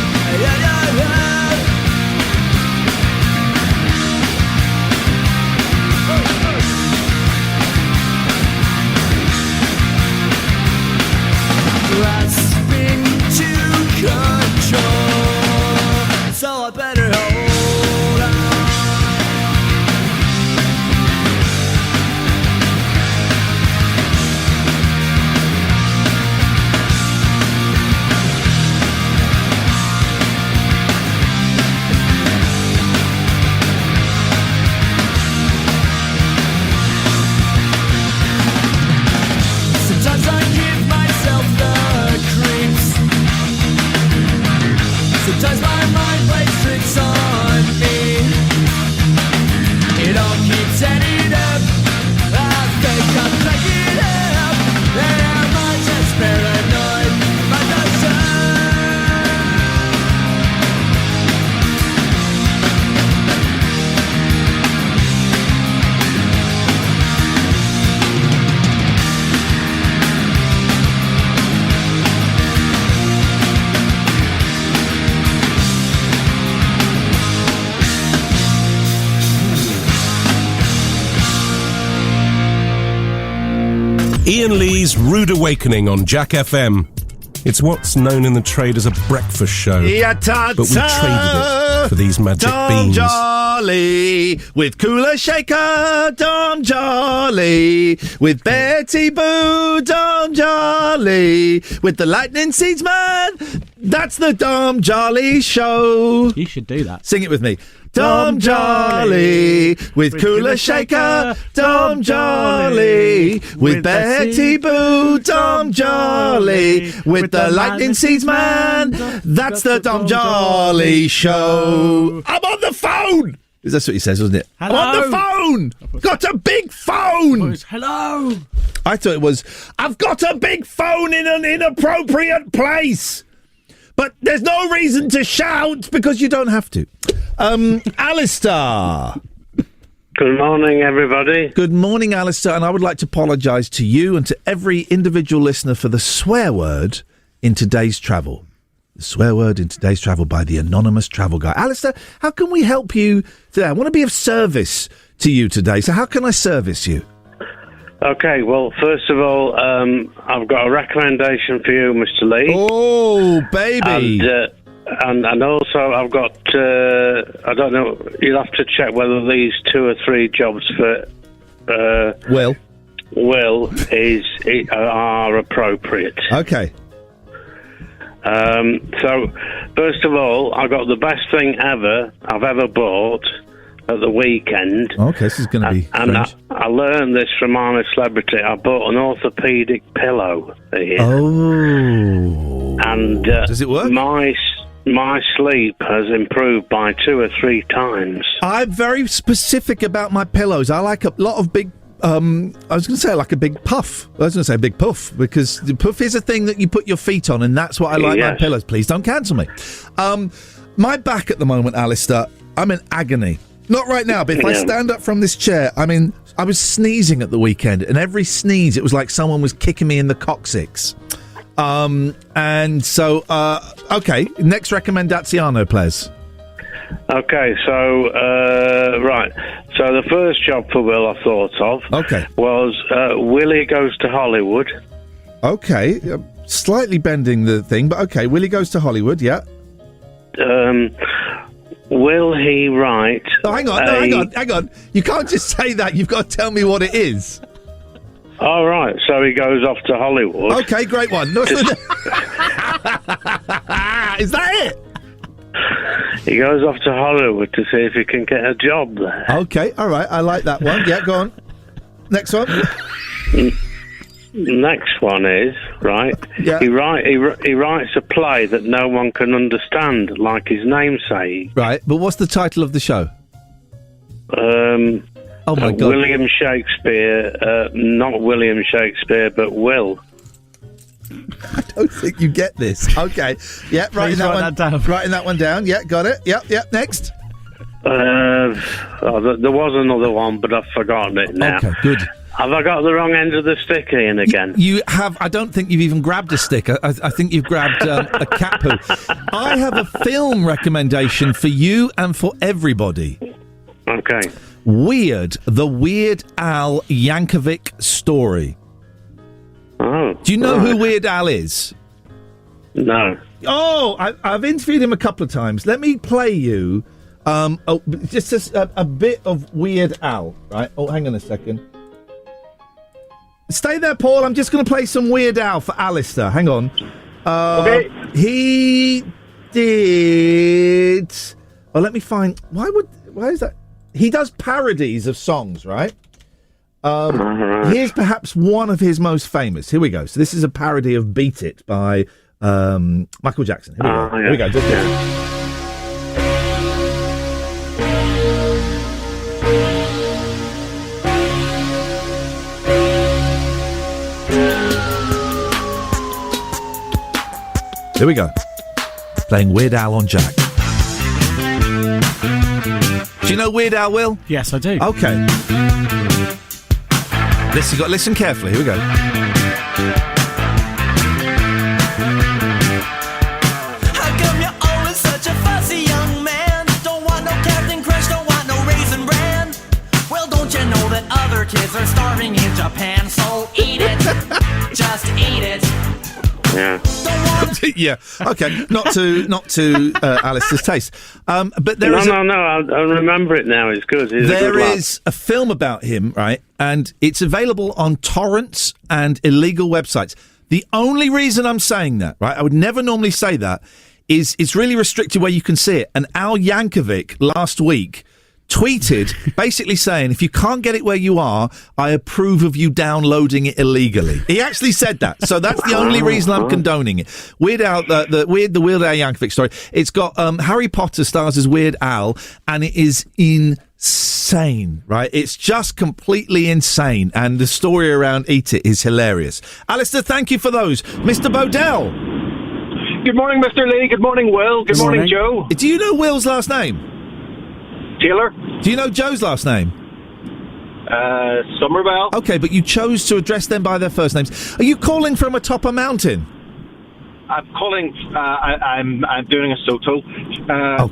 Grasping to control, so I better hold on. Sometimes I give myself the creeps. Sometimes my mind plays tricks on me. It all keeps adding up. I think I'm cracking up. Am I just paranoid? Am I just Iain Lee's Rude Awakening on Jack FM. It's what's known in the trade as a breakfast show. But we traded it for these magic Dom beans. Jolly with Cooler Shaker, Dom Jolly with Betty Boo, Dom Jolly with the Lightning Seedsman. That's the Dom Jolly Show. You should do that. Sing it with me. Dom Jolly with Cooler Shaker, Dom Jolly with Betty Boo, Dom Jolly with the Lightning Seedsman. That's the Dom Jolly Show. I'm on the phone. That's what he says, wasn't it? Hello. I'm on the phone. Got a big phone. Hello. I thought it was, I've got a big phone in an inappropriate place. But there's no reason to shout because you don't have to. Alistair. Good morning, everybody. Good morning, Alistair. And I would like to apologise to you and to every individual listener for the swear word in today's travel. The swear word in today's travel by the anonymous travel guy. Alistair, how can we help you today? I want to be of service to you today. So how can I service you? Okay, well, first of all, I've got a recommendation for you, Mr. Lee. Oh, baby. And also I've got, I don't know, you'll have to check whether these 2 or 3 jobs for Will are appropriate. Okay. So, first of all, I got the best thing I've ever bought at the weekend. Okay, this is going to be and strange. I learned this from I'm a Celebrity. I bought an orthopedic pillow here. Oh. And does it work? My sleep has improved by 2 or 3 times. I'm very specific about my pillows. I like a lot of big I was going to say like a big puff. I was going to say big puff because the puff is a thing that you put your feet on, and that's what I like my pillows. Please don't cancel me. My back at the moment, Alistair, I'm in agony. Not right now, but if I stand up from this chair, I was sneezing at the weekend, and every sneeze, it was like someone was kicking me in the coccyx. And so, okay, next recomendazione, please. Okay, so, right. So the first job for Will I thought of was Willie Goes to Hollywood. Okay, slightly bending the thing, but okay, Willie Goes to Hollywood, yeah. Will he write... Oh, hang on. You can't just say that. You've got to tell me what it is. All right, so he goes off to Hollywood. Okay, great one. Is that it? He goes off to Hollywood to see if he can get a job there. Okay, all right. I like that one. Yeah, go on. Next one. Next one is, right, yeah. he writes a play that no one can understand, like his namesake. Right, but what's the title of the show? Oh my God. William Shakespeare, not William Shakespeare, but Will. I don't think you get this. Okay. Yeah, writing that one down. Yeah, got it. Yep. Next. There was another one, but I've forgotten it now. Okay, good. Have I got the wrong end of the stick, Iain, again? You have. I don't think you've even grabbed a stick. I think you've grabbed a cat poo. I have a film recommendation for you and for everybody. Okay. The Weird Al Yankovic story. Oh. Do you know who Weird Al is? No. Oh, I've interviewed him a couple of times. Let me play you just a bit of Weird Al, right? Oh, hang on a second. Stay there, Paul. I'm just going to play some Weird Al for Alistair. Hang on. Okay. He did... Oh, let me find... Why is that... He does parodies of songs, right? Here's perhaps one of his most famous. Here we go. So this is a parody of Beat It by Michael Jackson. Here we go. Yeah. Here we go. Just Here we go. Playing Weird Al on Jack. Do you know Weird Al, Will? Yes, I do. Okay. Listen carefully. Here we go. How come you're always such a fussy young man? Don't want no Captain Crunch, don't want no Raisin Bran. Well, don't you know that other kids are starving in Japan? So eat it. Just eat it. Yeah. Yeah. Okay. Not to Alistair's taste. But there is no. I remember it now. It's good. There is a film about him, right? And it's available on torrents and illegal websites. The only reason I'm saying that, right? I would never normally say that. Is it's really restricted where you can see it. And Al Yankovic last week tweeted basically saying, if you can't get it where you are, I approve of you downloading it illegally. He actually said that. So that's the only reason I'm condoning it. Weird Al, the Weird Al Yankovic story. It's got Harry Potter stars as Weird Al, and it is insane, right? It's just completely insane. And the story around Eat It is hilarious. Alistair, thank you for those. Mr. Bodell. Good morning, Mr. Lee. Good morning, Will. Good morning, Joe. Do you know Will's last name? Taylor. Do you know Joe's last name? Somerville. Okay, but you chose to address them by their first names. Are you calling from atop a mountain? I'm calling. I'm doing a Soto.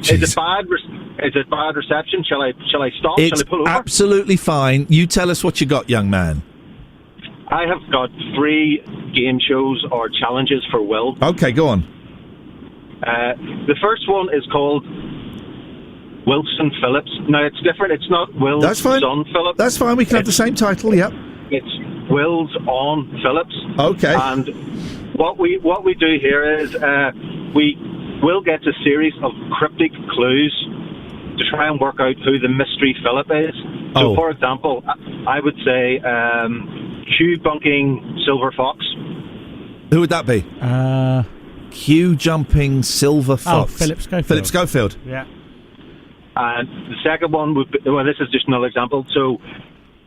Is it bad reception? Shall I stop? It's Shall I pull over? Absolutely fine. You tell us what you got, young man. I have got 3 game shows or challenges for Will. Okay, go on. The first one is called Wilson Phillips. Now, it's different. It's not Will's son Phillips. That's fine. We can have the same title, yep. It's Will's on Phillips. Okay. And what we do here is Will gets a series of cryptic clues to try and work out who the mystery Philip is. So, for example, I would say Q-bunking Silver Fox. Who would that be? Q-jumping Silver Fox. Philip Schofield. Philip Schofield. Yeah. And the second one would be, well, this is just another example. So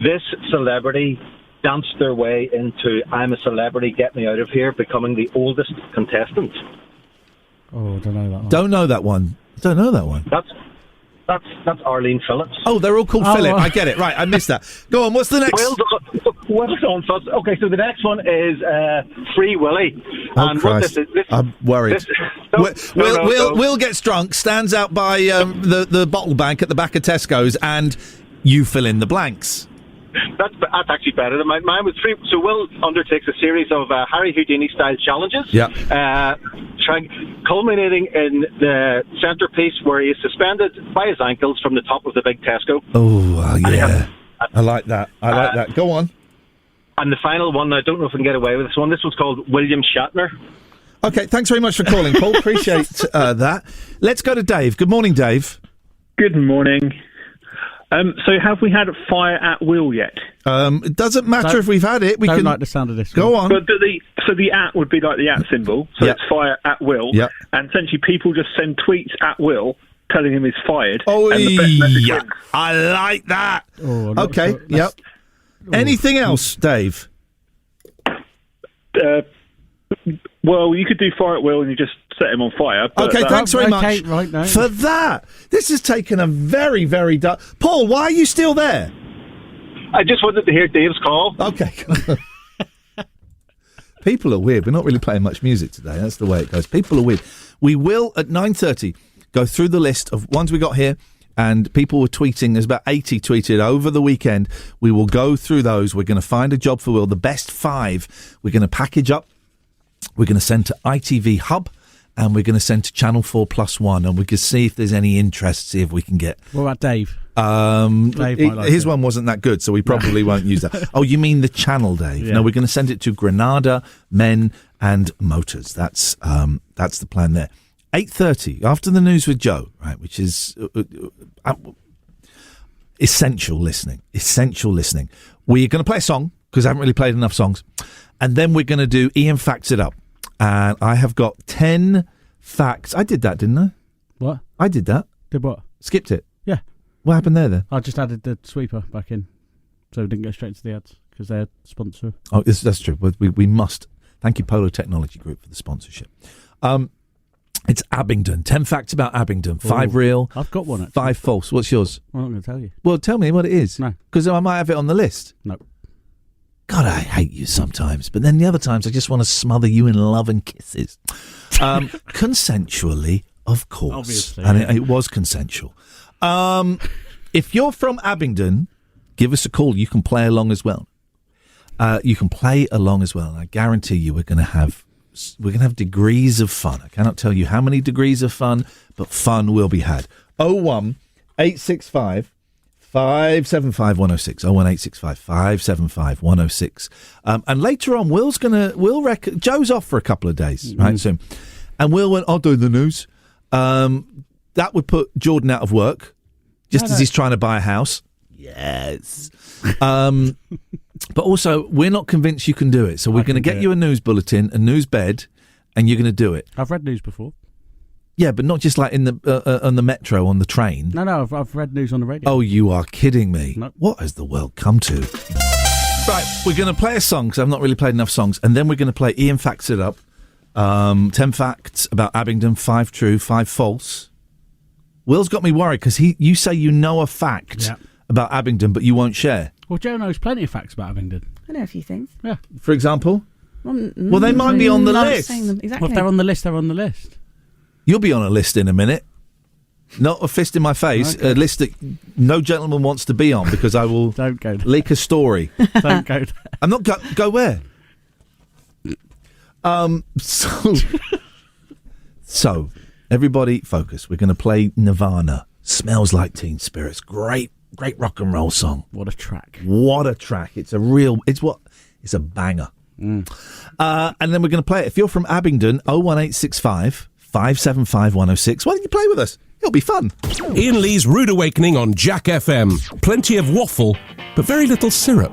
this celebrity danced their way into "I'm a Celebrity, Get Me Out of Here," becoming the oldest contestant. Oh, I don't know that one. Don't know that one. Don't know that one. That's Arlene Phillips. Oh, they're all called Philip. I get it. Right, I missed that. Go on, what's the next? Well done, Fuzz. Okay, so the next one is Free Willy. Oh, and Christ. I'm worried. Will gets drunk, stands out by the bottle bank at the back of Tesco's, and you fill in the blanks. That's actually better than mine. Mine was free. So Will undertakes a series of Harry Houdini-style challenges. Yeah. Culminating in the centrepiece where he is suspended by his ankles from the top of the big Tesco. Oh, yeah. I like that. Go on. And the final one, I don't know if we can get away with this one. This one's called William Shatner. Okay, thanks very much for calling, Paul. Appreciate that. Let's go to Dave. Good morning, Dave. Good morning. So have we had fire at will yet? It doesn't matter if we've had it. We don't can like the sound of this. Go on. But the at would be like the at symbol. So it's fire at will. Yeah. And essentially people just send tweets at will telling him he's fired. Oh, and the best message yeah. wins. I like that. Oh, okay, yep. Anything else, Dave? Well, you could do fire at will and you just set him on fire. But Okay, thanks very much right now. for that. This has taken a very, very dark... Paul, why are you still there? I just wanted to hear Dave's call. Okay. People are weird. We're not really playing much music today. That's the way it goes. People are weird. We will, at 9:30, go through the list of ones we got here, and people were tweeting. There's about 80 tweeted over the weekend. We will go through those. We're going to find a job for Will. The best 5 we're going to package up. We're going to send to ITV Hub, and we're going to send to Channel 4+1, and we can see if there's any interest, see if we can get... What about Dave? Dave might like his it. one wasn't that good, so we probably won't use that. Oh, you mean the channel, Dave? Yeah. No, we're going to send it to Granada, Men and Motors. That's the plan there. 8:30, after the news with Joe, right, which is essential listening. Essential listening. We're going to play a song, because I haven't really played enough songs, and then we're going to do Iain Facts It Up. And I have got 10 facts. I did that, didn't I? What? I did that. Did what? Skipped it. Yeah. What happened there, then? I just added the sweeper back in, so we didn't go straight to the ads, because they're sponsor. Oh, that's true. We must. Thank you, Polo Technology Group, for the sponsorship. It's Abingdon. 10 facts about Abingdon. 5 real. I've got one, actually. 5 false. What's yours? I'm not going to tell you. Well, tell me what it is. No. Because I might have it on the list. No. God, I hate you sometimes. But then the other times, I just want to smother you in love and kisses. Consensually, of course. Obviously. And yeah. it was consensual. If you're from Abingdon, give us a call. You can play along as well. You can play along as well. And I guarantee you we're going to have degrees of fun. I cannot tell you how many degrees of fun, but fun will be had. 01865 575 106. 01865 575 106. And later on, Joe's off for a couple of days, right, soon. And Will went, I'll do the news. That would put Jordan out of work, just as he's trying to buy a house. Yes. But also, we're not convinced you can do it. So we're going to get you a news bulletin, a news bed, and you're going to do it. I've read news before. Yeah, but not just like in the on the metro, on the train. No, I've read news on the radio. Oh, you are kidding me. No. What has the world come to? Right, we're going to play a song, because I've not really played enough songs, and then we're going to play Iain Facts It Up. 10 facts about Abingdon, 5 true, 5 false. Will's got me worried, because you say you know a fact about Abingdon, but you won't share. Well, Joe knows plenty of facts about Abingdon. I know a few things. Yeah. For example? Well, they might be on the list. Exactly. Well, if they're on the list, they're on the list. You'll be on a list in a minute. Not a fist in my face. Okay. A list that no gentleman wants to be on, because I will Don't go there. leak a story. Don't go there. I'm not go where? So everybody focus. We're going to play Nirvana. Smells Like Teen Spirits. Great rock and roll song. What a track. What a track. It's a banger. And then we're going to play it. If you're from Abingdon, 01865 575 106. Why don't you play with us? It'll be fun. Ian Lee's Rude Awakening on Jack FM. Plenty of waffle, but very little syrup.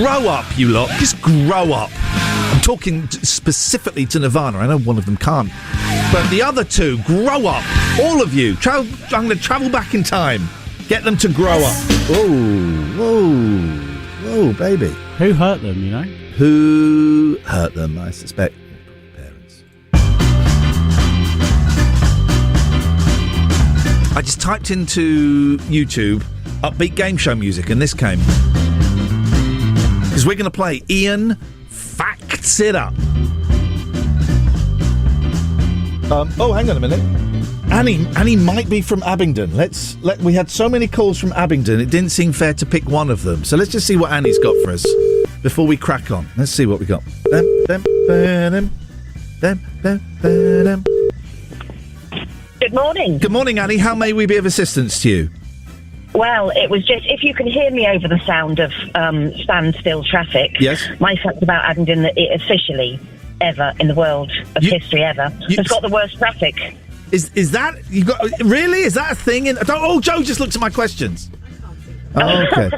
grow up, you lot. Just grow up. I'm talking specifically to Nirvana. I know one of them can't. But the other two, grow up. All of you. I'm going to travel back in time. Get them to grow up. Whoa, baby. Who hurt them, you know? Who hurt them, I suspect? Parents. I just typed into YouTube upbeat game show music and this came. Because we're going to play Iain Facts It Up. Hang on a minute. Annie might be from Abingdon. We had so many calls from Abingdon, it didn't seem fair to pick one of them. So let's just see what Annie's got for us before we crack on. Let's see what we got. Good morning. Good morning, Annie. How may we be of assistance to you? Well, it was just, if you can hear me over the sound of standstill traffic. Yes. My fact about Abingdon, that it officially, ever in the world of history ever, has got the worst traffic. Is that really? Is that a thing? Joe just looked at my questions. Oh, okay.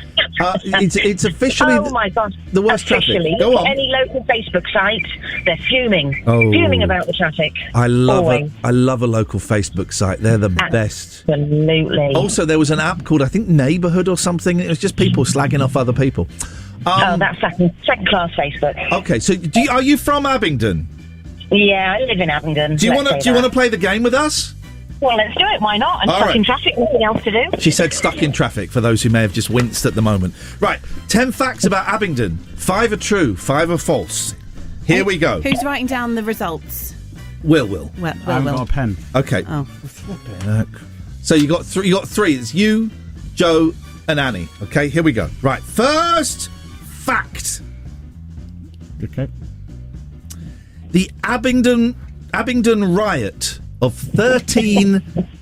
It's officially. Oh my God! The worst officially, traffic. Go on. Any local Facebook site, they're fuming. Oh. Fuming about the traffic. I love Always. a local Facebook site. They're the best. Absolutely. Also, there was an app called, I think, Neighbourhood or something. It was just people slagging off other people. That's second class Facebook. Okay, so are you from Abingdon? Yeah, I live in Abingdon. Do you want to play the game with us? Well, let's do it. Why not? I'm All stuck right. in traffic. Nothing else to do. She said stuck in traffic, for those who may have just winced at the moment. Right, 10 facts about Abingdon. 5 are true, 5 are false. Here we go. Who's writing down the results? Will. I haven't got a pen. Okay. Oh. So you got three. It's you, Joe, and Annie. Okay, here we go. Right, first fact. Okay. The Abingdon riot of 13...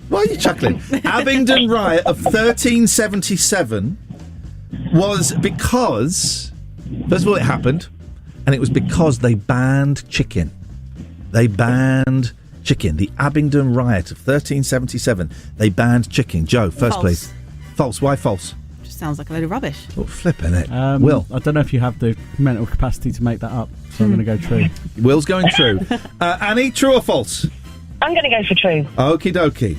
Why are you chuckling? Abingdon riot of 1377 was because... First of all, it happened, and it was because they banned chicken. They banned chicken. The Abingdon riot of 1377. They banned chicken. Joe, first, False. please. False. Why false? Just sounds like a load of rubbish. Oh, flipping it. Will. I don't know if you have the mental capacity to make that up, so I'm going to go true. Will's going true. Annie, true or false? I'm going to go for true. Okie dokie.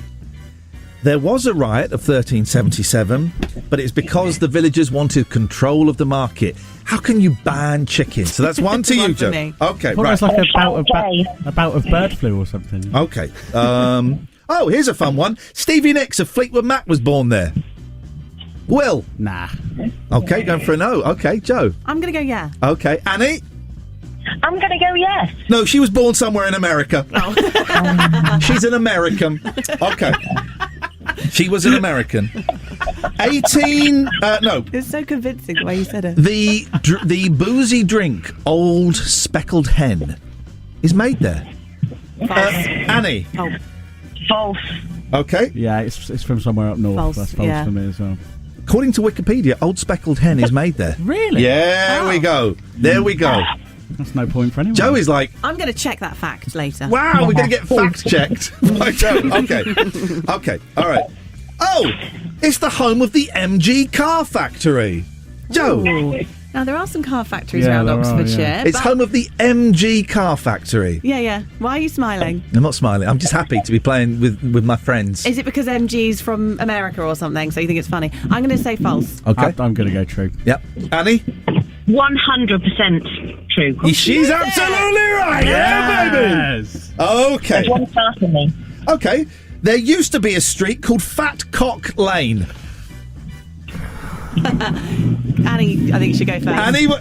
There was a riot of 1377, but it's because the villagers wanted control of the market. How can you ban chicken? So that's one to you, One for Joe. me. Okay, Well, right. it's like a bout of bird flu or something. Okay. Here's a fun one. Stevie Nicks of Fleetwood Mac was born there. Will? Nah. Okay, going for a no. Okay, Joe? I'm going to go yeah. Okay, Annie? I'm going to go yes. No, she was born somewhere in America. Oh. She's an American. Okay. She was an American. 18... no. It's so convincing the way you said it. The boozy drink Old Speckled Hen is made there. Annie? Oh. False. Okay. Yeah, it's from somewhere up north. False, That's false yeah. for me as well. According to Wikipedia, Old Speckled Hen is made there. Really? Yeah, there we go. There we go. That's no point for anyone. Joe is like, I'm going to check that fact later. wow, we're going to get fact checked by Joe. Okay. Okay, all right. Oh, it's the home of the MG car factory. Joe. Ooh. Now, there are some car factories Yeah, around there are, Oxfordshire. yeah. It's home of the MG car factory. Yeah. Why are you smiling? I'm not smiling. I'm just happy to be playing with my friends. Is it because MG's from America or something, so you think it's funny? I'm going to say false. Okay. I'm going to go true. Yep. Annie? 100% true. She's absolutely right. Yeah, baby. Yes. Okay. There's one star for me. Okay. There used to be a street called Fat Cock Lane. Annie, I think you should go first.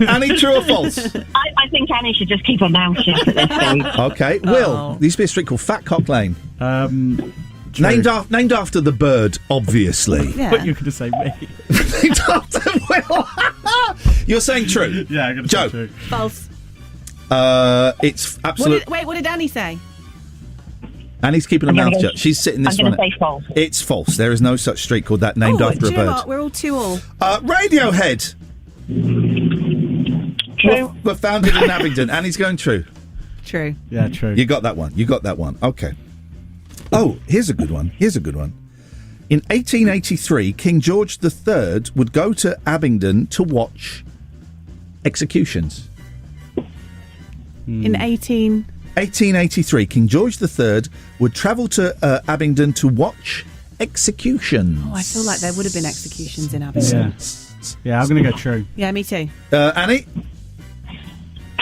Annie, true or false? I think Annie should just keep her mouth shut at this stage. Okay. Will, there used to be a street called Fat Cock Lane. True. Named after the bird, obviously. Yeah. But you're going to say me. Named after Will. You're saying true. Yeah, I'm going to Joe. say true. False. It's absolute. What did Annie say? Annie's keeping her I'm gonna mouth go- shut. She's sitting this I'm one. going to say false. It's false. There is no such street called that named after do a you know bird. what? We're all 2-all. Radiohead True. were founded in Abingdon. Annie's going true. True. Yeah, true. You got that one. Okay. Oh, here's a good one. In 1883, King George III would go to Abingdon to watch executions? In 1883, King George III would travel to Abingdon to watch executions. Oh, I feel like there would have been executions in Abingdon. Yeah, I'm going to go true. Yeah, me too. Annie?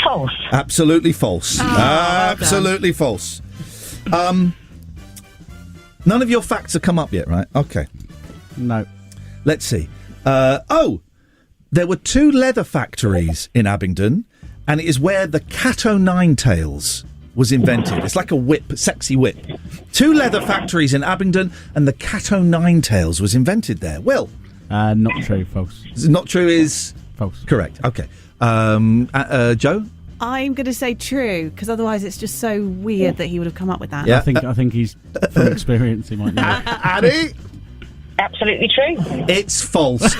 False. Absolutely false. Absolutely false. None of your facts have come up yet, right? Okay. No. Let's see. There were 2 leather factories in Abingdon, and it is where the cat o' nine tails was invented. It's like a whip, sexy whip. 2 leather factories in Abingdon, and the cat o' nine tails was invented there. Will? Not true, false. Not true is? False. Correct. Okay. Joe? I'm going to say true, because otherwise it's just so weird that he would have come up with that. Yeah. I think he's from experience. He might know. Annie? Absolutely true. It's false.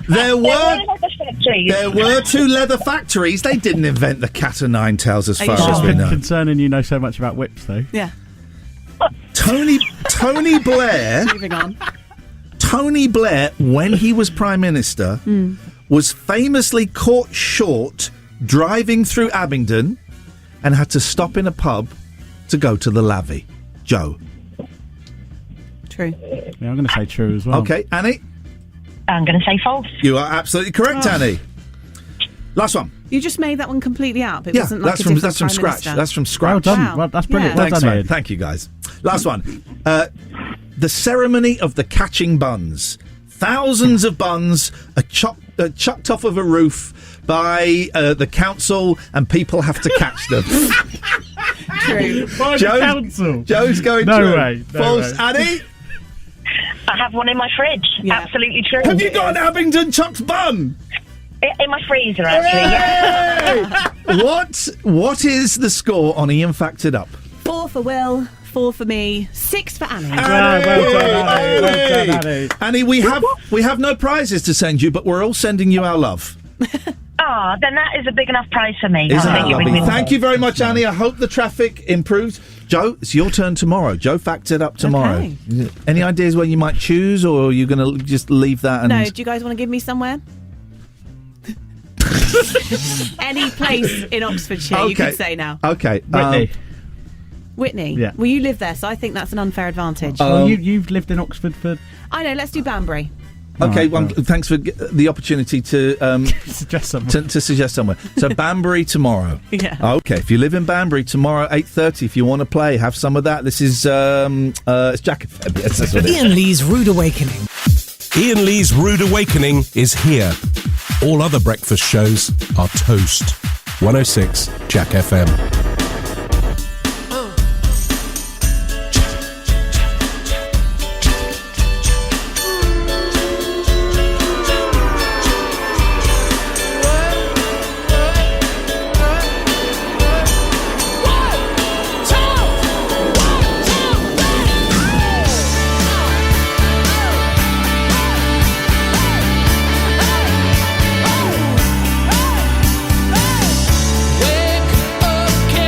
There were 2 leather factories. They didn't invent the cat o' nine tails, as far as we know. Concerning you know so much about whips, though. Yeah. Tony Blair. Moving on. Tony Blair, when he was Prime Minister, was famously caught short driving through Abingdon and had to stop in a pub to go to the lavvy. Joe? True. Yeah, I'm going to say true as well. Okay, Annie? I'm going to say false. You are absolutely correct, Annie. Last one. You just made that one completely up. It wasn't like that's a from different Prime scratch. Minister. That's from scratch. Well done. Wow. Well, that's brilliant. Yeah. Well Thanks, done, mate. Ian. Thank you, guys. Last one. The ceremony of the catching buns. Thousands of buns are chucked off of a roof by the council, and people have to catch them. True. By the council. Joe's going No true. way. No False. way. Annie? I have one in my fridge. Yeah. Absolutely true. Have you got an Abingdon chucked bun? In my freezer, actually. Yeah. What is the score on Ian Facted Up? 4 for Will, 4 for me, 6 for Annie. Well done, Annie. Annie, we have no prizes to send you, but we're all sending you our love. Then that is a big enough prize for me. Isn't I'll that take it with lovely? me. Thank you very much, Annie. I hope the traffic improves. Joe, it's your turn tomorrow. Joe Facted Up tomorrow. Okay. Any ideas where you might choose, or are you going to just leave that? And No, do you guys want to give me somewhere? Any place in Oxfordshire, you can say now. Okay. Whitney? Yeah. Well, you live there, so I think that's an unfair advantage. Well, you've lived in Oxford for... I know, let's do Banbury. Okay, well, thanks for the opportunity to suggest somewhere. To suggest somewhere. So Banbury tomorrow. Yeah. Okay, if you live in Banbury tomorrow, 8:30. If you want to play, have some of that. This is it's Jack FM. Yes, that's what it is. Ian Lee's Rude Awakening. Ian Lee's Rude Awakening is here. All other breakfast shows are toast. 106 Jack FM. Wake up,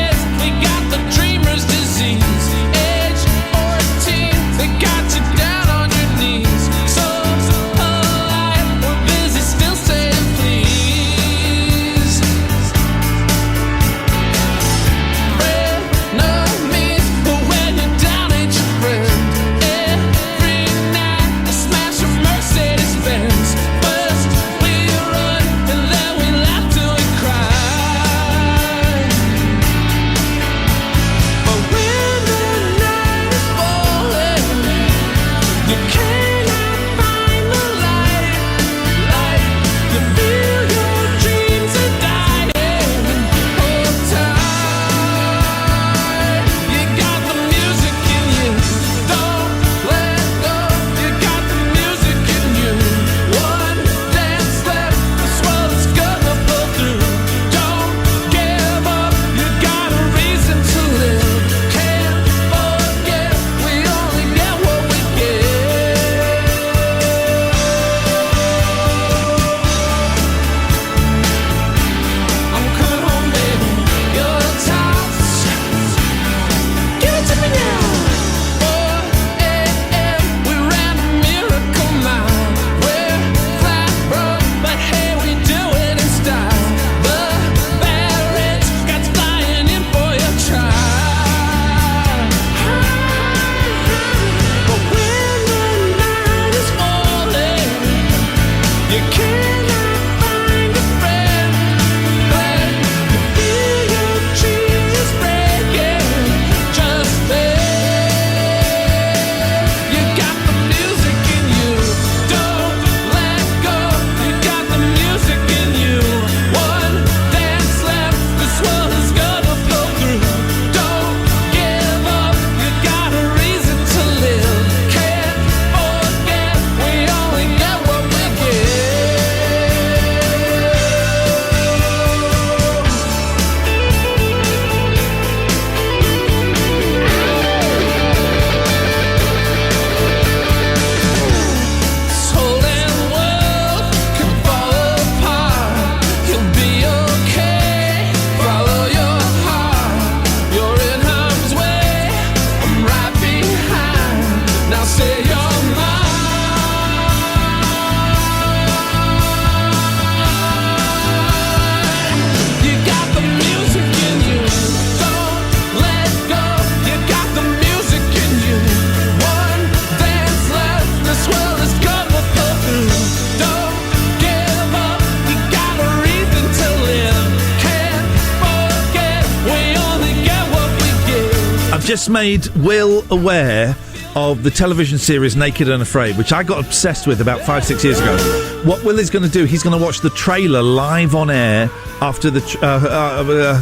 just made Will aware of the television series Naked and Afraid, which I got obsessed with about 5-6 years ago. What Will is going to do, he's going to watch the trailer live on air after the... I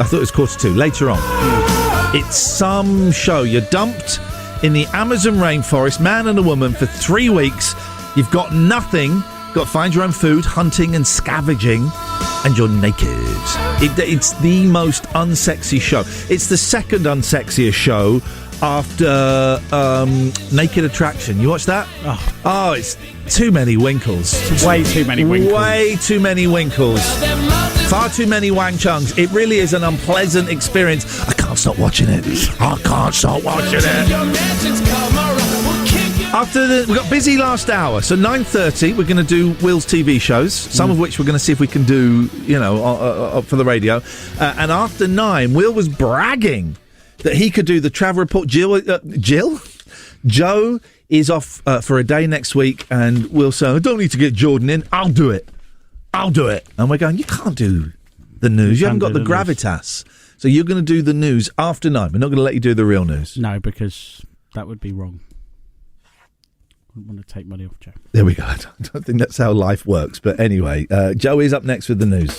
thought it was 1:45. Later on. It's some show. You're dumped in the Amazon rainforest, man and a woman, for 3 weeks. You've got nothing. Got to find your own food, hunting and scavenging, and you're naked. It's the most unsexy show. It's the second unsexiest show after Naked Attraction. You watch that? Oh, it's too many winkles. Way too many winkles. Way too many winkles. Far too many Wang Chungs. It really is an unpleasant experience. I can't stop watching it. I can't stop watching it. We've got busy last hour, so 9:30 we're going to do Will's TV shows, some of which we're going to see if we can do, for the radio. And after 9, Will was bragging that he could do the travel report. Joe is off for a day next week, and Will said, I don't need to get Jordan in. I'll do it. And we're going, you can't do the news. You haven't got the gravitas. So you're going to do the news after 9. We're not going to let you do the real news. No, because that would be wrong. I wouldn't want to take money off Joe. There we go. I don't think that's how life works. But anyway, Joe is up next with the news.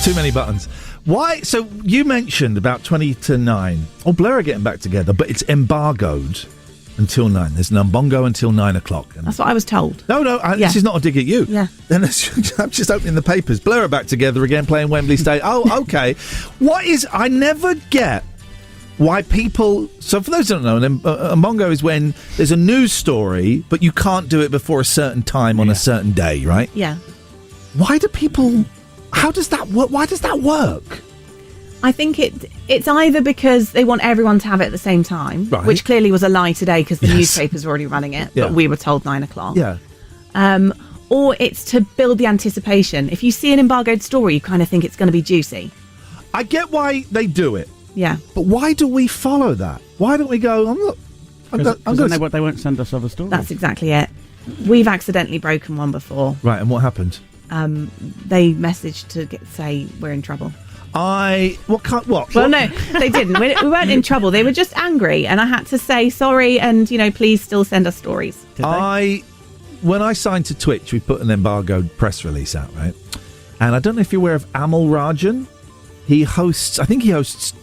Too many buttons. Why? So you mentioned about 20 to 9. Oh, Blair are getting back together, but it's embargoed until 9. There's an umbongo until 9 o'clock. That's what I was told. No, this is not a dig at you. Yeah. Then I'm just opening the papers. Blair are back together again, playing Wembley Stadium. Oh, okay. I never get why people... So for those who don't know, a mongo is when there's a news story, but you can't do it before a certain time on a certain day, right? Yeah. Why do people... How does that work? Why does that work? I think it's either because they want everyone to have it at the same time, Right. which clearly was a lie today because the newspapers were already running it, Yeah. but we were told 9 o'clock. Yeah. Or it's to build the anticipation. If you see an embargoed story, you kind of think it's going to be juicy. I get why they do it. Yeah. But why do we follow that? Why don't we go, Because then they won't send us other stories. That's exactly it. We've accidentally broken one before. Right, and what happened? They messaged to say we're in trouble. What? Well, no, they didn't. We weren't in trouble. They were just angry, and I had to say sorry and, please still send us stories. When I signed to Twitch, we put an embargoed press release out, right? And I don't know if you're aware of Amal Rajan. He hosts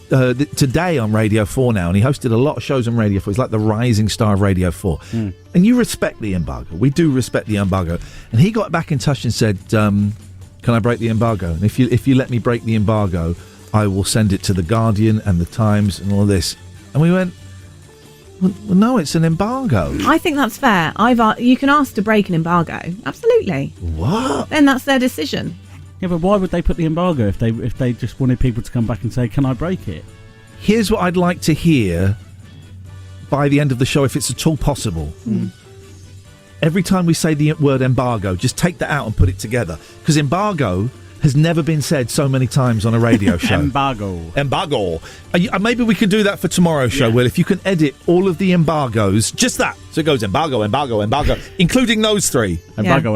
today on Radio 4 now, and he hosted a lot of shows on Radio 4. He's like the rising star of Radio 4. And you respect the embargo. We do respect the embargo. And he got back in touch and said, can I break the embargo? And if you let me break the embargo, I will send it to The Guardian and The Times and all this. And we went, well, no, it's an embargo. I think that's fair. You can ask to break an embargo. Absolutely. What? Then that's their decision. Yeah, but why would they put the embargo if they just wanted people to come back and say, can I break it? Here's what I'd like to hear by the end of the show, if it's at all possible. Every time we say the word embargo, just take that out and put it together. Because embargo has never been said so many times on a radio show. Embargo. Maybe we can do that for tomorrow's show, Will. If you can edit all of the embargoes, just that. So it goes embargo, including those three. Embargo.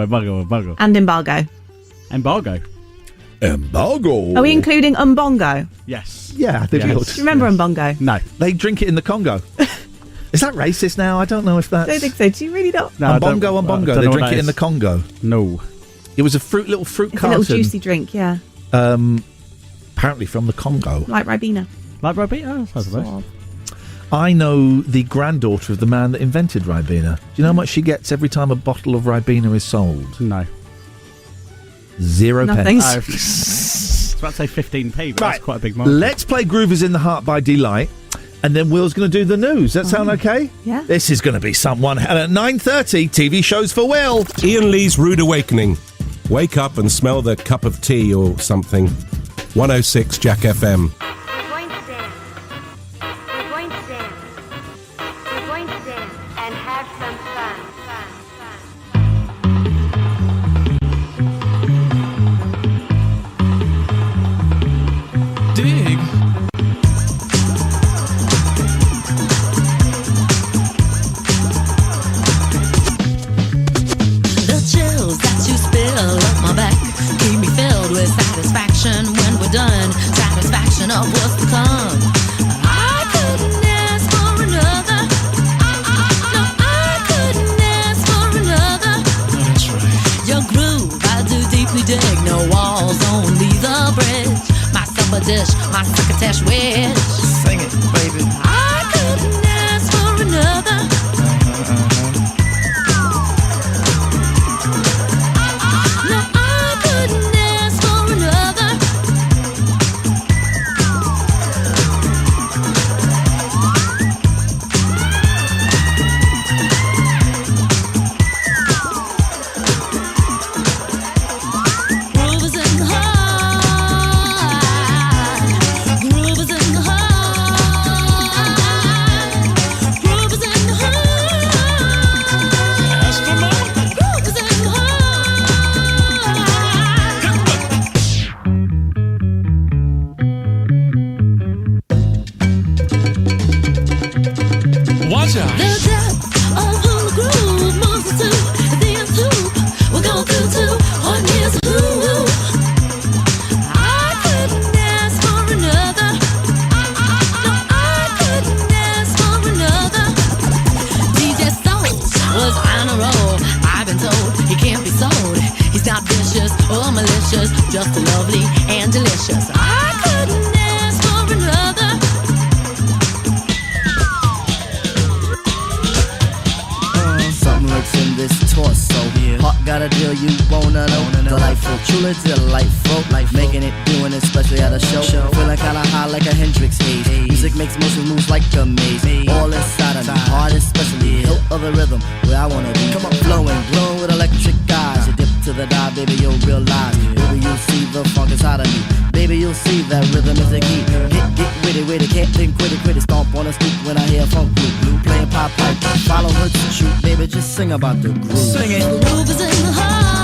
And embargo. Embargo. Are we including umbongo? Yes. Yeah, I think we ought to. Do you remember umbongo? No. They drink it in the Congo. Is that racist now? I don't know if that's... I don't think so. Do you really not? No, umbongo. They drink it in the Congo. No. It was a little fruit It's carton. a little juicy drink, yeah. Apparently from the Congo. Like Ribena. Oh, I suppose. I know the granddaughter of the man that invented Ribena. Do you know how much she gets every time a bottle of Ribena is sold? No. 0 Nothing. pence. I was about to say 15p, but that's quite a big margin. Let's play Groovers in the Heart by Delight, and then Will's going to do the news. That sound okay? Yeah. This is going to be someone. And at 9:30, TV shows for Will. Iain Lee's Rude Awakening. Wake up and smell the cup of tea or something. 106 Jack FM. We're going to dance. We're going to dance. We're going to dance and have some fun. Dig. The chills that you spill up my back keep me filled with satisfaction when we're done. my succotash wish. Sing it, baby. I couldn't ask for another. No, I couldn't ask for another. Groove is in the heart. Groove is in the heart. Groove is in the heart. Ask for more. Groove is in the heart. Watch out. The depth of the groove moves us to the nth hoop. We're going through to on years of who. I couldn't ask for another. No, I couldn't ask for another. DJ Soul was on a roll. I've been told he can't be sold. He's not vicious or malicious, just lovely and delicious. I couldn't ask for another. Something lurks in this torso. Heart got a deal you wanna know. Delightful, truly delightful. Making it, doing it, especially at a show. Feeling kinda high like a Hendrix haze. Music makes motion moves like a maze. All inside of me, heart especially. Hilt of the rhythm, where I wanna be. Flowing, glowing with electric eyes. You dip to the dive, baby, you'll realize. Baby, you'll see the funk inside of me. Baby, you'll see that rhythm is the key. Get witty, can't think quitty. Stomp on a stoop when I hear funk blue. Playing pop pipe, follow her to shoot. Baby, just sing about the groove. Sing it. Groove is in the heart.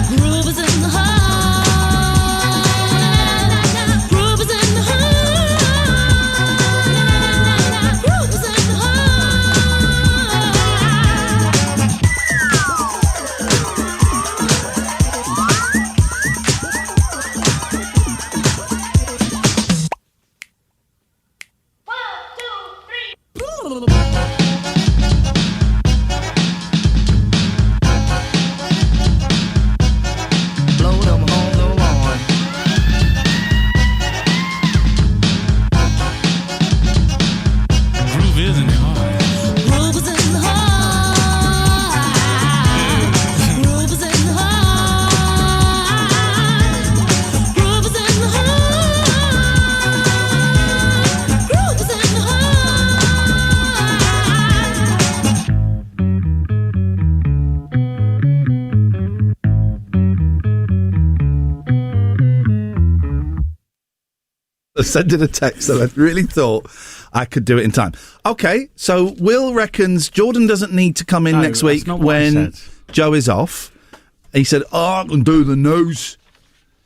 Groove is in the heart. Groove is in the heart. Groove is in the Blow them on the lawn. Groove is in the heart. Groove is in the heart. Groove is in the heart. Groove is in the heart. Groove is in the I sent in a text that I really thought I could do it in time. Okay, so Will reckons Jordan doesn't need to come in No, next that's week not what I when said. Joe is off. He said, I can do the news.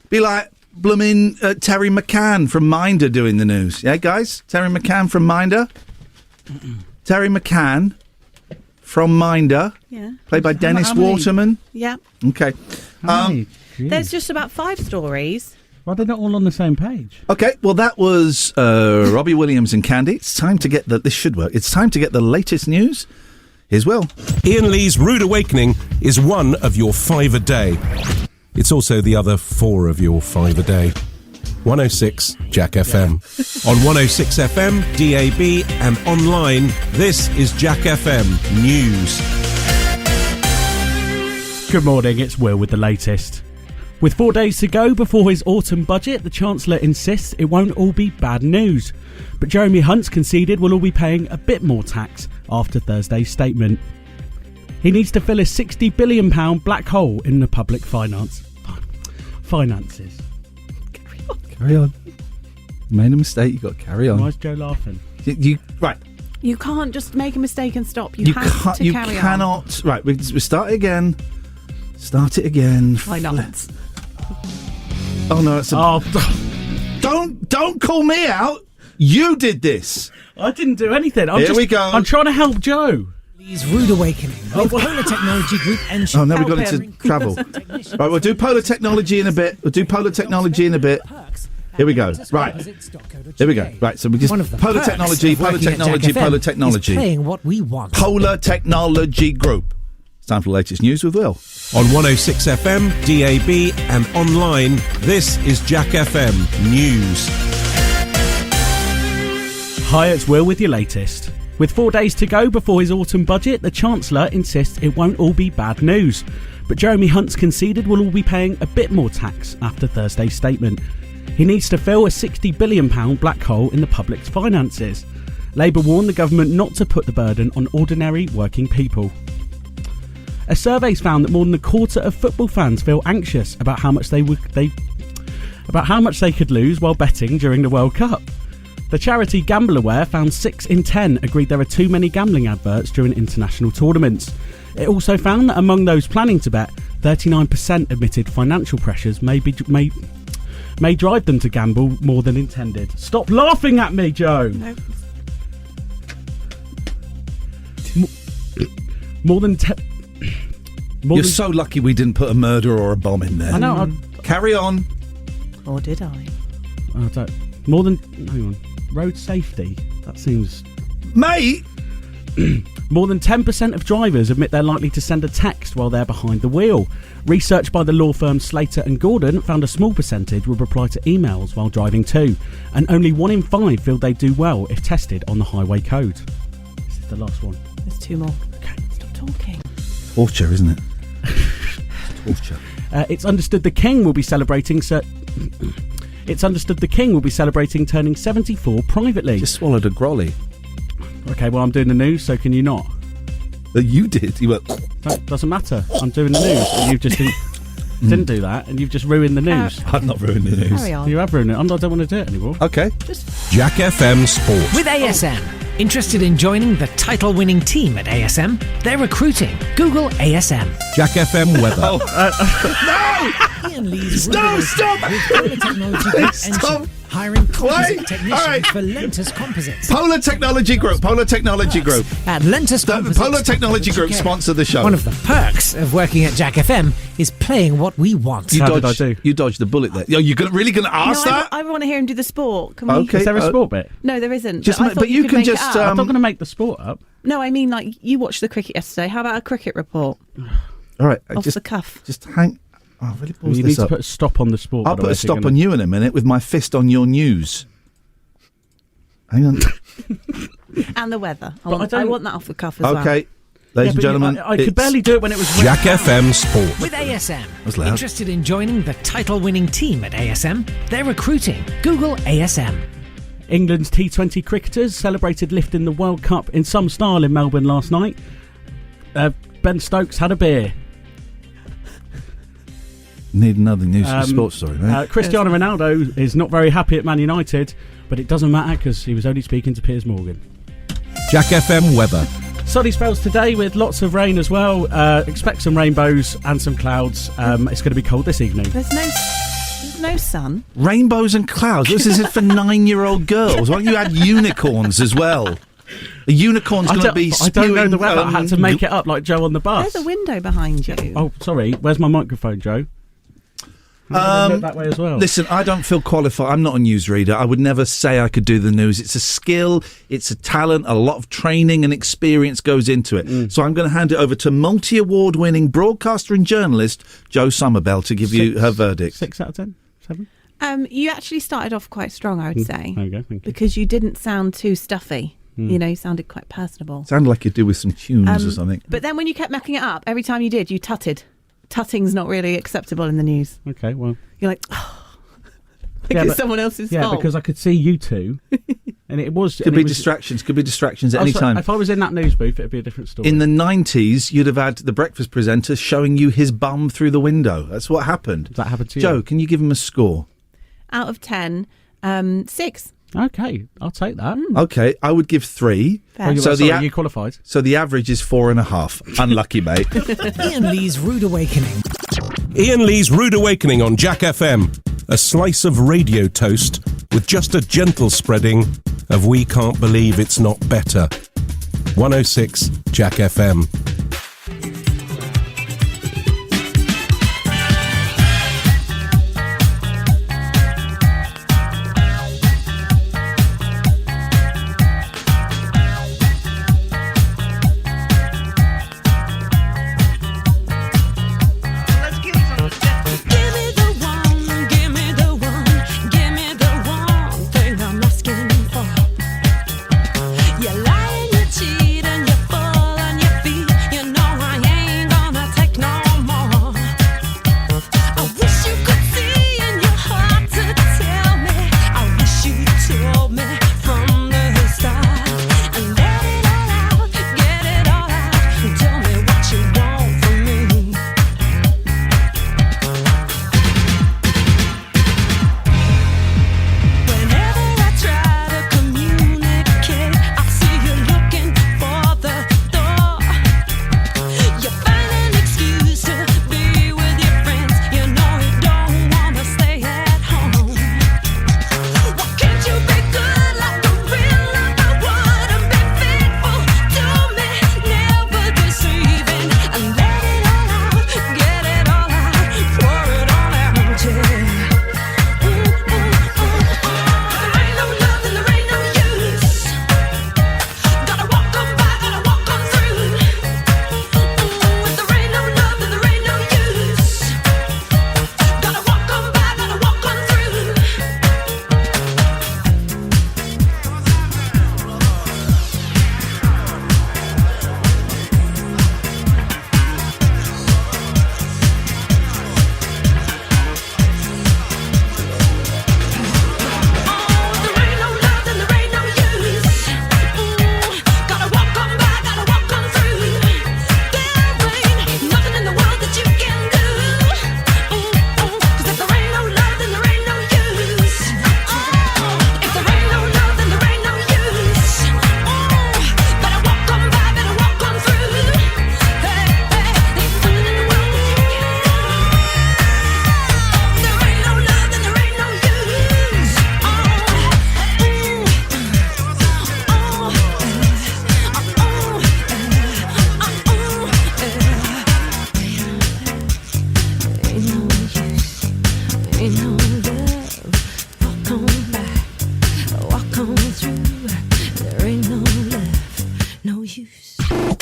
Be like blooming Terry McCann from Minder doing the news. Yeah, guys? Terry McCann from Minder? Terry McCann from Minder. Yeah. Played by Dennis how many? Waterman. Yeah. Okay. There's just about 5 stories. Why are they not all on the same page? Okay, well, that was Robbie Williams and Candy. It's time to get this should work. It's time to get the latest news. Here's Will. Ian Lee's Rude Awakening is one of your 5 a day. It's also the other 4 of your 5 a day. 106 Jack FM. On 106 FM, DAB, and online, this is Jack FM News. Good morning, it's Will with the latest. With 4 days to go before his autumn budget, the Chancellor insists it won't all be bad news. But Jeremy Hunt's conceded we'll all be paying a bit more tax after Thursday's statement. He needs to fill a £60 billion black hole in the public finances. Carry on. You made a mistake, you've got to carry on. Why is Joe laughing? Right. You can't just make a mistake and stop. You have to carry on. Cannot. Right, we start it again. Start it again. Why not? Oh no, it's a... Don't call me out. You did this. I didn't do anything. Here we go. I'm trying to help Joe. Lee's Rude Awakening with Polar Technology Group and Oh, now we've got into travel. Right, we'll do Polar Technology in a bit. Here we go. Right. Here we go. Right, so we just... Polar Technology. Paying what we want. Polar Technology Group. Time for the latest news with Will. On 106 FM, DAB and online, this is Jack FM News. Hi, it's Will with your latest. With 4 days to go before his autumn budget, the Chancellor insists it won't all be bad news. But Jeremy Hunt's conceded we'll all be paying a bit more tax after Thursday's statement. He needs to fill a £60 billion black hole in the public's finances. Labour warned the government not to put the burden on ordinary working people. A survey's found that more than a quarter of football fans feel anxious about how much they could lose while betting during the World Cup. The charity GambleAware found 6 in 10 agreed there are too many gambling adverts during international tournaments. It also found that among those planning to bet, 39% admitted financial pressures may drive them to gamble more than intended. Stop laughing at me, Joe! No. You're so lucky we didn't put a murder or a bomb in there. I know. Carry on. Or did I? I don't. More than. Hang on. Road safety. That seems. Mate! More than 10% of drivers admit they're likely to send a text while they're behind the wheel. Research by the law firm Slater & Gordon found a small percentage would reply to emails while driving too, and only 1 in 5 feel they'd do well if tested on the highway code. This is the last one. There's 2 more. Okay, stop talking. Torture, isn't it? Torture. It's understood the King will be celebrating. It's understood the King will be celebrating turning 74 privately. Just swallowed a grolly. Okay, well, I'm doing the news, so can you not? You did. You went. No, doesn't matter. I'm doing the news. And you've just didn't do that, and you've just ruined the news. I've not ruined the news. Carry on. You have ruined it. I don't want to do it anymore. Okay. Jack FM Sport. With ASM. Interested in joining the title-winning team at ASM? They're recruiting. Google ASM. Jack FM Weather. No! Iain Lee's No, stop! with Polar Technology Group Stop! Engine, hiring composite Wait, technicians all right. for Lentus Composites. Polar Technology Group. Polar Technology Group. At Lentus Composites. Polar Technology Group sponsor the show. One of the perks of working at Jack FM is playing what we want. You How did I dodged, do? You dodged the bullet there. You're really going to ask no, that? I want to hear him do the sport. Can we? Okay. Is there a sport bit? No, there isn't. Just I ma- thought but you could can make it just, up. I'm not going to make the sport up. No, I mean, like, you watched the cricket yesterday. How about a cricket report? All right. Off the cuff. Just hang. Oh, really pause You this need up. to put a stop on the sport. I'll by the put way, a if you're stop gonna- on you in a minute with my fist on your news. Hang on. And the weather. I But want, want that off the cuff as well. Okay. Ladies and gentlemen. I could barely do it when it was Jack FM Sport. With ASM. was loud. Interested in joining the title-winning team at ASM? They're recruiting. Google ASM. England's T20 cricketers celebrated lifting the World Cup in some style in Melbourne last night. Ben Stokes had a beer. Need another news sports story, right? Cristiano Ronaldo is not very happy at Man United, but it doesn't matter because he was only speaking to Piers Morgan. Jack FM Weather. Sunny spells today with lots of rain as well. Expect some rainbows and some clouds. It's going to be cold this evening. There's no sun. Rainbows and clouds. This is it for 9-year-old girls. Why don't you add unicorns as well? A unicorn's going to be I don't know the spewing, weather. I had to make it up like Joe on the bus. There's a window behind you. Oh, sorry. Where's my microphone, Joe? Look that way as well. Listen, I don't feel qualified. I'm not a newsreader. I would never say I could do the news. It's a skill, it's a talent, a lot of training and experience goes into it. So I'm going to hand it over to multi-award winning broadcaster and journalist Jo Summerbell to give you her verdict. 6 out of 10? 7? You actually started off quite strong, I would say. There you go, thank you. Because you didn't sound too stuffy. You know, you sounded quite personable. Sounded like you do with some tunes or something. But then when you kept macking it up, every time you did, you tutted. Tutting's not really acceptable in the news. Okay, well. You're like, it's someone else's fault. Yeah, because I could see you two. And it was... Could be distractions at any time. If I was in that news booth, it'd be a different story. In the 90s, you'd have had the breakfast presenter showing you his bum through the window. That's what happened. That happened to you? Joe, can you give him a score? Out of 10, 6. Okay, I'll take that. Okay, I would give 3. Fair. You qualified. So the average is 4.5. Unlucky, mate. Iain Lee's Rude Awakening. Iain Lee's Rude Awakening on Jack FM. A slice of radio toast with just a gentle spreading of We Can't Believe It's Not Better. 106 Jack FM.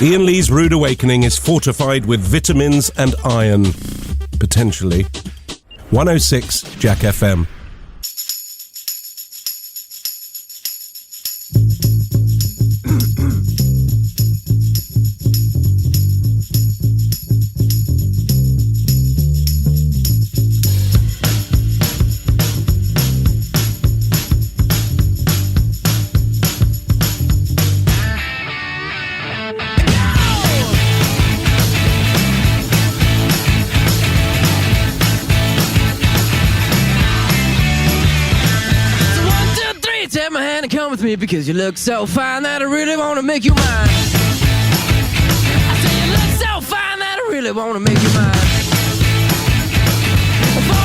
Iain Lee's Rude Awakening is fortified with vitamins and iron. Potentially. 106 Jack FM. Take my hand and come with me because you look so fine that I really want to make you mine. I say you look so fine that I really want to make you mine.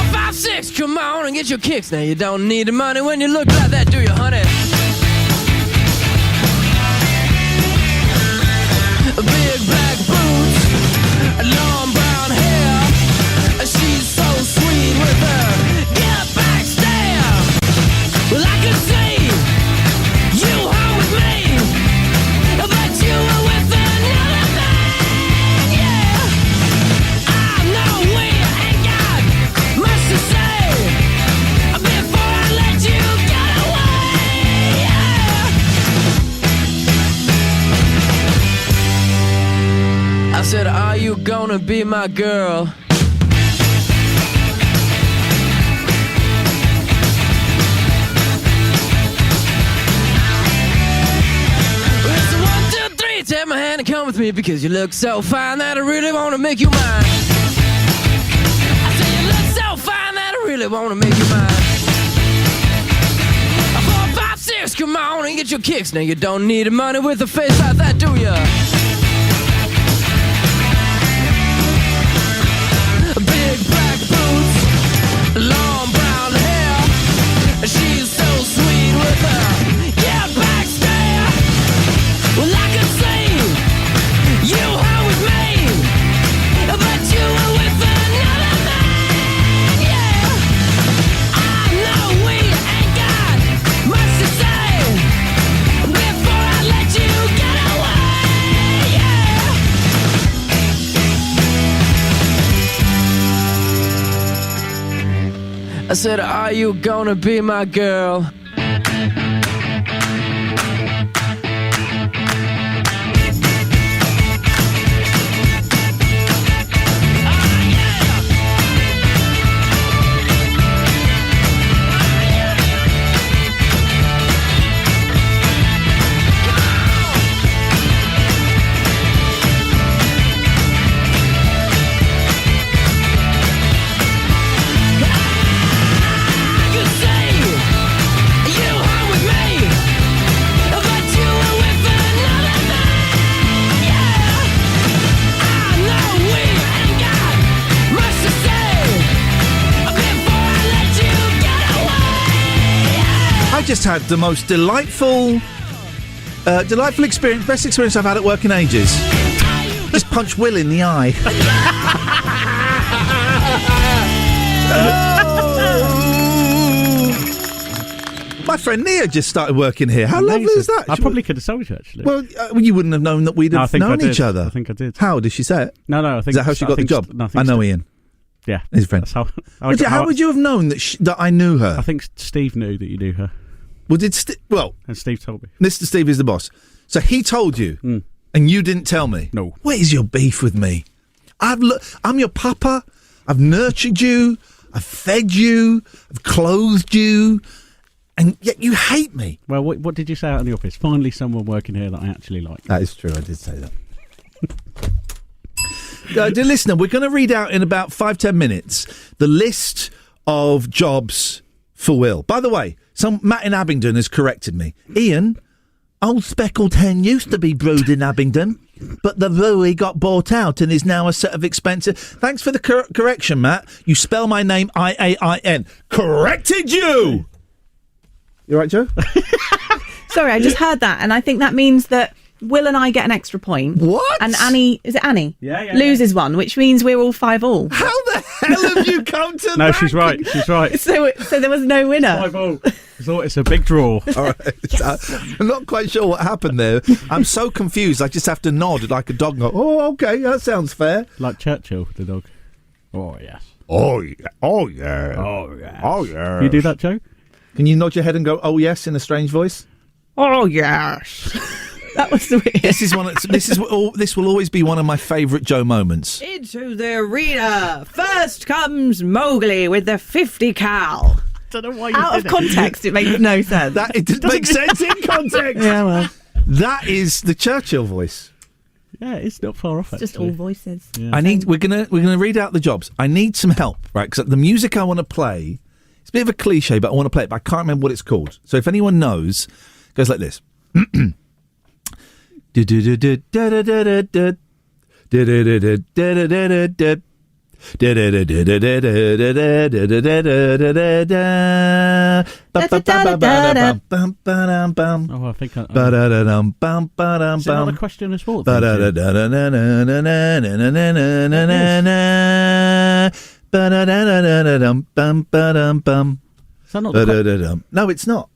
4, 5, 6, come on and get your kicks. Now you don't need the money when you look like that, do you, honey? Big black boots, long brown hair. She's so sweet with her get back stare. Well, I could see you home with me, but you were with another man, yeah. I know we ain't got much to say before I let you get away, yeah. I said, are you gonna be my girl? Take my hand and come with me because you look so fine that I really want to make you mine. I say you look so fine that I really want to make you mine. 4, 5, 6, come on and get your kicks. Now you don't need the money with a face like that, do ya? Big black boots, long brown hair. She's so sweet with her get back stare. Well, I could see you home with me, but you were with another man, yeah. I know we ain't got much to say before I let you get away, yeah. I said, are you gonna be my girl? Just had the most delightful experience, best experience I've had at work in ages. Just punch Will in the eye. My friend Nia just started working here. How Amazing. lovely is that? I probably could have told you, actually. Well, you wouldn't have known that we'd have known each other. I think I did. How did she say it? No, I think is that how she got the job? I know Ian. Yeah, his friend. That's how would you have known that I knew her? I think Steve knew that you knew her. Well, and Steve told me. Mr. Steve is the boss. So he told you, and you didn't tell me. No. What is your beef with me? I'm your papa. I've nurtured you. I've fed you. I've clothed you. And yet you hate me. Well, what did you say out in the office? Finally someone working here that I actually like. That is true, I did say that. Dear listener, we're going to read out in about 5-10 minutes the list of jobs for Will. By the way, Matt in Abingdon has corrected me. Ian, Old Speckled Hen used to be brewed in Abingdon, but the brewery got bought out and is now a set of expensive... Thanks for the correction, Matt. You spell my name I-A-I-N. Corrected you! You all right, Joe? Sorry, I just heard that, and I think that means that Will and I get an extra point. What? And Annie, is it Annie? Yeah. Loses one, which means we're all 5-all. How the hell have you come to No, that? she's right. She's right. So there was no winner. 5-all. It's a big draw. All right. I'm not quite sure what happened there. I'm so confused. I just have to nod like a dog and go, oh, okay, that sounds fair. Like Churchill, the dog. Oh, yes. Oh, yeah. Oh, yeah. Oh, yes. Oh, yeah. Can you do that, Joe? Can you nod your head and go, oh, yes, in a strange voice? Oh, yes. That was the weird. This will always be one of my favourite Joe moments. Into the arena. First comes Mowgli with the 50 cal. Don't know why you Out of context, it makes no sense. It makes sense in context. Yeah, well. That is the Churchill voice. Yeah, it's not far off. It's just all voices. Yeah. We're gonna read out the jobs. I need some help, right? Because the music I want to play, it's a bit of a cliche, but I want to play it. But I can't remember what it's called. So if anyone knows, it goes like this. Oh, I think I... Is it not a question of sport? Is that not the No, it's not.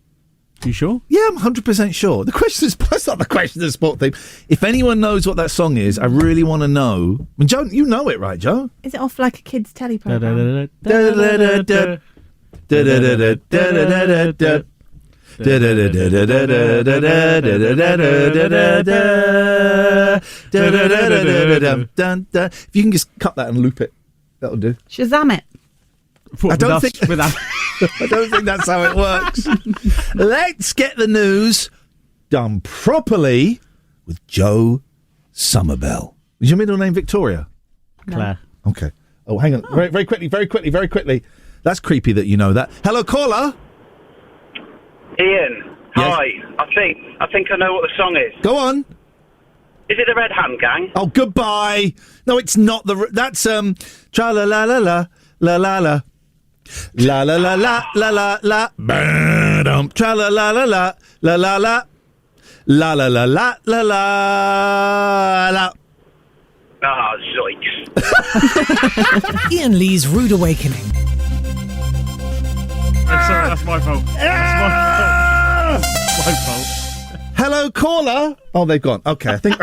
You sure? Yeah, I'm 100% sure. That's not the question of the sport theme. If anyone knows what that song is, I really want to know. I mean, Joe, you know it, right, Joe? Is it off like a kid's telly programme? If you can just cut that and loop it, that'll do. Shazam it. I don't think that's how it works. Let's get the news done properly with Joe Somerville. Is your middle name Victoria? Claire. Okay. Oh, hang on. Very, very quickly. That's creepy that you know that. Hello, caller. Ian, Yes. hi. I think I know what the song is. Go on. Is it the Red Hand Gang? Oh, goodbye. No, it's not that's tra la la la la la la la. La la la la la la la. Ba-dum. Tra la la la la la la la. La la la la la la la. Ah, zoinks. Ian Lee's Rude Awakening. Sorry, that's my fault. That's my fault. Hello, caller. Oh, they've gone. Okay, I think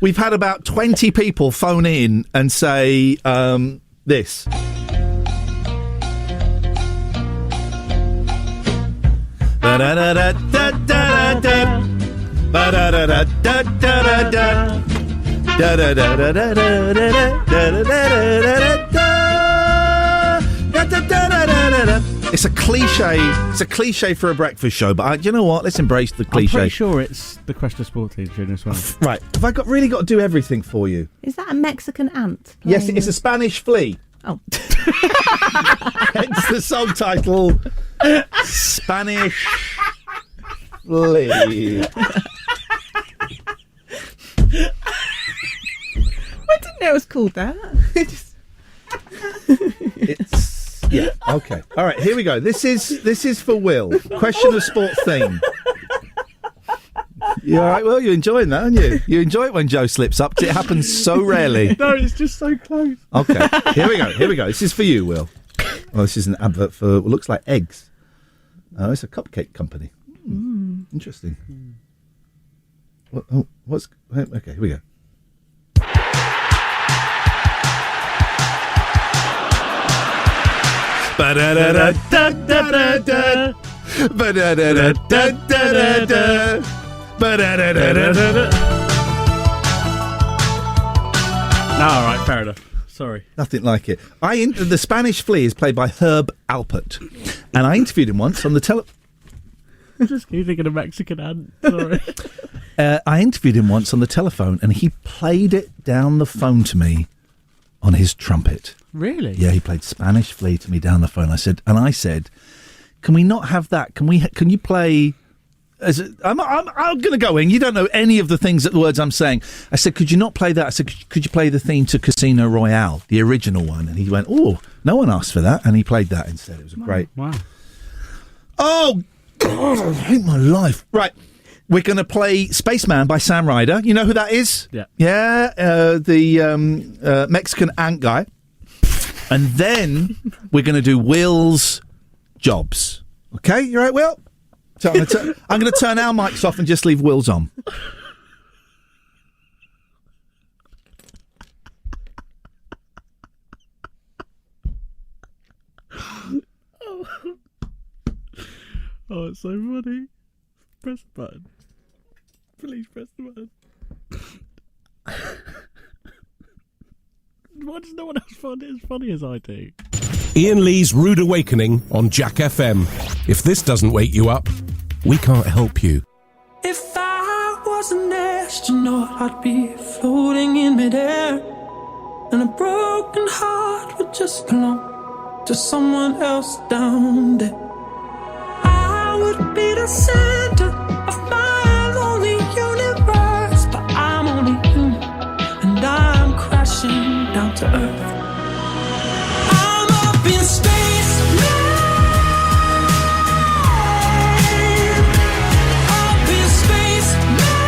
we've had about 20 people phone in and say this. It's a cliche. It's a cliche for a breakfast show, but you know what? Let's embrace the cliche. I'm pretty sure it's the Question of Sport team tune as well. Right. Have I really got to do everything for you? Is that a Mexican ant? Yes, it's a Spanish flea. Oh. Hence the song title, Spanish Flea. I didn't know it was called that. Yeah, okay. All right, here we go. This is for Will. Question of sport theme. You all right, Will? You're enjoying that, aren't you? You enjoy it when Joe slips up, 'cause it happens so rarely. No, it's just so close. Okay, here we go. This is for you, Will. Oh, this is an advert for what looks like eggs. Oh, it's a cupcake company. Interesting. Okay, here we go. Ba-da-da-da-da-da-da. Ba-da-da-da-da-da-da. Ba-da-da-da-da-da. No, all right, fair enough. Sorry. Nothing like it. The Spanish flea is played by Herb Alpert, and I interviewed him once on the Just keep thinking of Mexican ant. Sorry. I interviewed him once on the telephone, and he played it down the phone to me on his trumpet. Really? Yeah, he played Spanish Flea to me down the phone. I said, "Can we not have that? Can you play?" I'm going to go in. You don't know any of the words I'm saying. I said, "Could you not play that?" I said, "Could you play the theme to Casino Royale, the original one?" And he went, "Oh, no one asked for that," and he played that instead. It was great. Wow. Oh God, I hate my life. Right, We're going to play Spaceman by Sam Ryder. You know who that is? Yeah. Yeah, the Mexican ant guy. And then we're going to do Will's jobs. Okay, you right, Will? So I'm going to turn our mics off and just leave Will's on. Oh, it's so funny. Press the button. Please press the button. Why does no one else find it as funny as I do? Iain Lee's Rude Awakening on Jack FM. If this doesn't wake you up, we can't help you. If I was an astronaut, I'd be floating in midair, and a broken heart would just belong to someone else down there. I would be the center of my lonely universe, but I'm only human, and I'm crashing down to earth. I'm up in space now. Up in space now.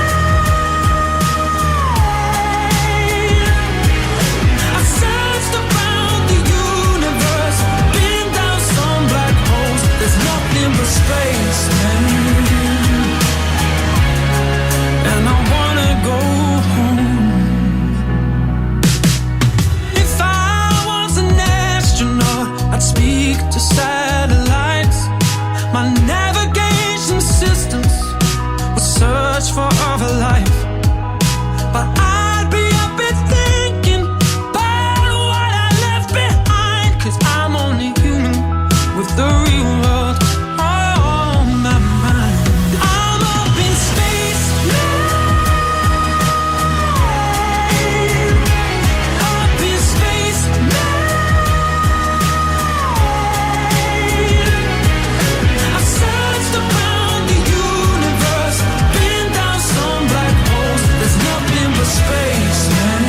I searched around the universe, been down some black holes. There's nothing but space, man. And I wanna go home. If I was an astronaut, I'd speak to satellites. My navigation systems would search for other life. But I'd be up and thinking about what I left behind, 'cause I'm only human with the real world on my mind. I'm up in space now. Up in space now. I've searched around the universe, been down some black holes. There's nothing but space, man.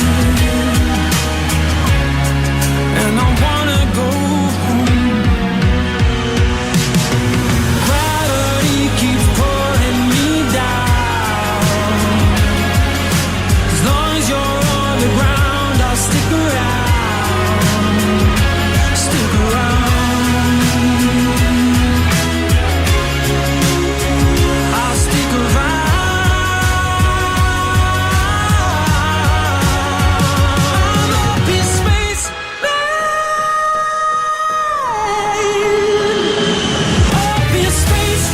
And I wanna go home. Gravity keeps pulling me down. As long as you're on the ground, I'll stick around. Stick around. I'll stick around. I'm up in space, up in space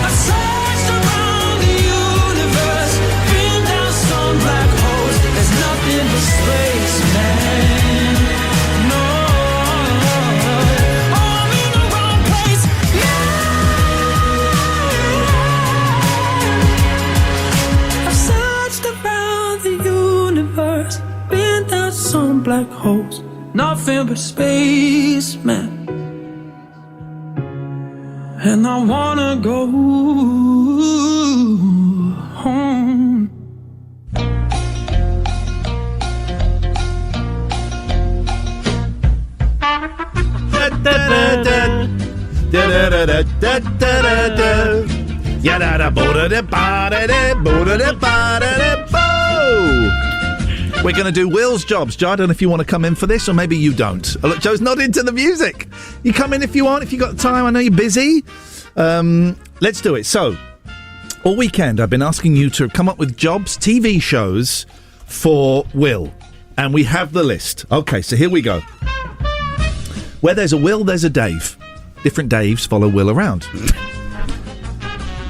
I searched around the universe, been down some black holes. There's nothing but space, man. No, I'm in the wrong place. I've searched around the universe, been down some black holes. Nothing but space, man. And I wanna go home. We're going to do Will's jobs. Joe, I don't know if you want to come in for this, or maybe you don't. Oh, look, Joe's not into the music. You come in if you want, if you've got time. I know you're busy. Let's do it. So, all weekend I've been asking you to come up with jobs, TV shows for Will. And we have the list. Okay, so here we go. Where there's a Will, there's a Dave. Different Daves follow Will around.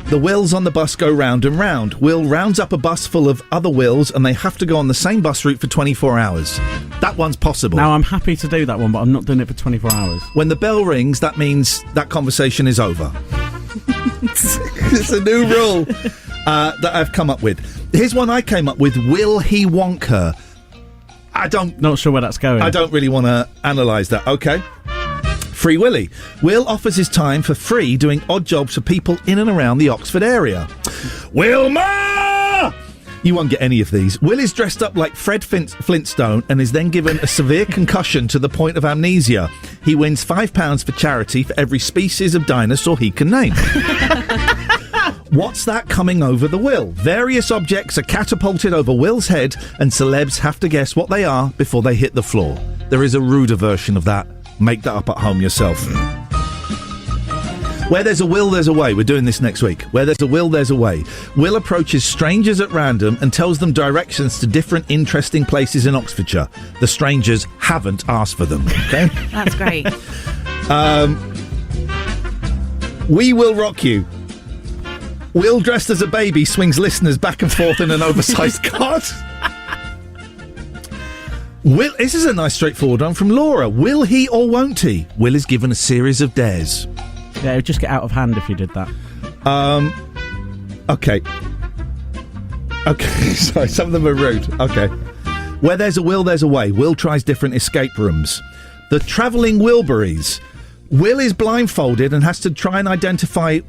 The Wills on the bus go round and round. Will rounds up a bus full of other Wills, and they have to go on the same bus route for 24 hours. That one's possible. Now, I'm happy to do that one, but I'm not doing it for 24 hours. When the bell rings, that means that conversation is over. It's a new rule that I've come up with. Here's one I came up with. Will he wonk her? Not sure where that's going. I don't really want to analyse that. Okay. Free Willy. Will offers his time for free doing odd jobs for people in and around the Oxford area. Wilma! You won't get any of these. Will is dressed up like Fred Flintstone and is then given a severe concussion to the point of amnesia. he wins £5 for charity for every species of dinosaur he can name. What's that coming over the Will? Various objects are catapulted over Will's head, and celebs have to guess what they are before they hit the floor. There is a ruder version of that. Make that up at home yourself. Where there's a will, there's a way. We're doing this next week. Where there's a will, there's a way. Will approaches strangers at random and tells them directions to different interesting places in Oxfordshire. The strangers haven't asked for them. Okay? That's great. We Will Rock You. Will, dressed as a baby, swings listeners back and forth in an oversized cart. Will, this is a nice straightforward one from Laura. Will he or won't he? Will is given a series of dares. Yeah, it would just get out of hand if you did that. Okay. Okay, sorry, some of them are rude. Okay. Where there's a will, there's a way. Will tries different escape rooms. The Travelling Wilburys. Will is blindfolded and has to try and identify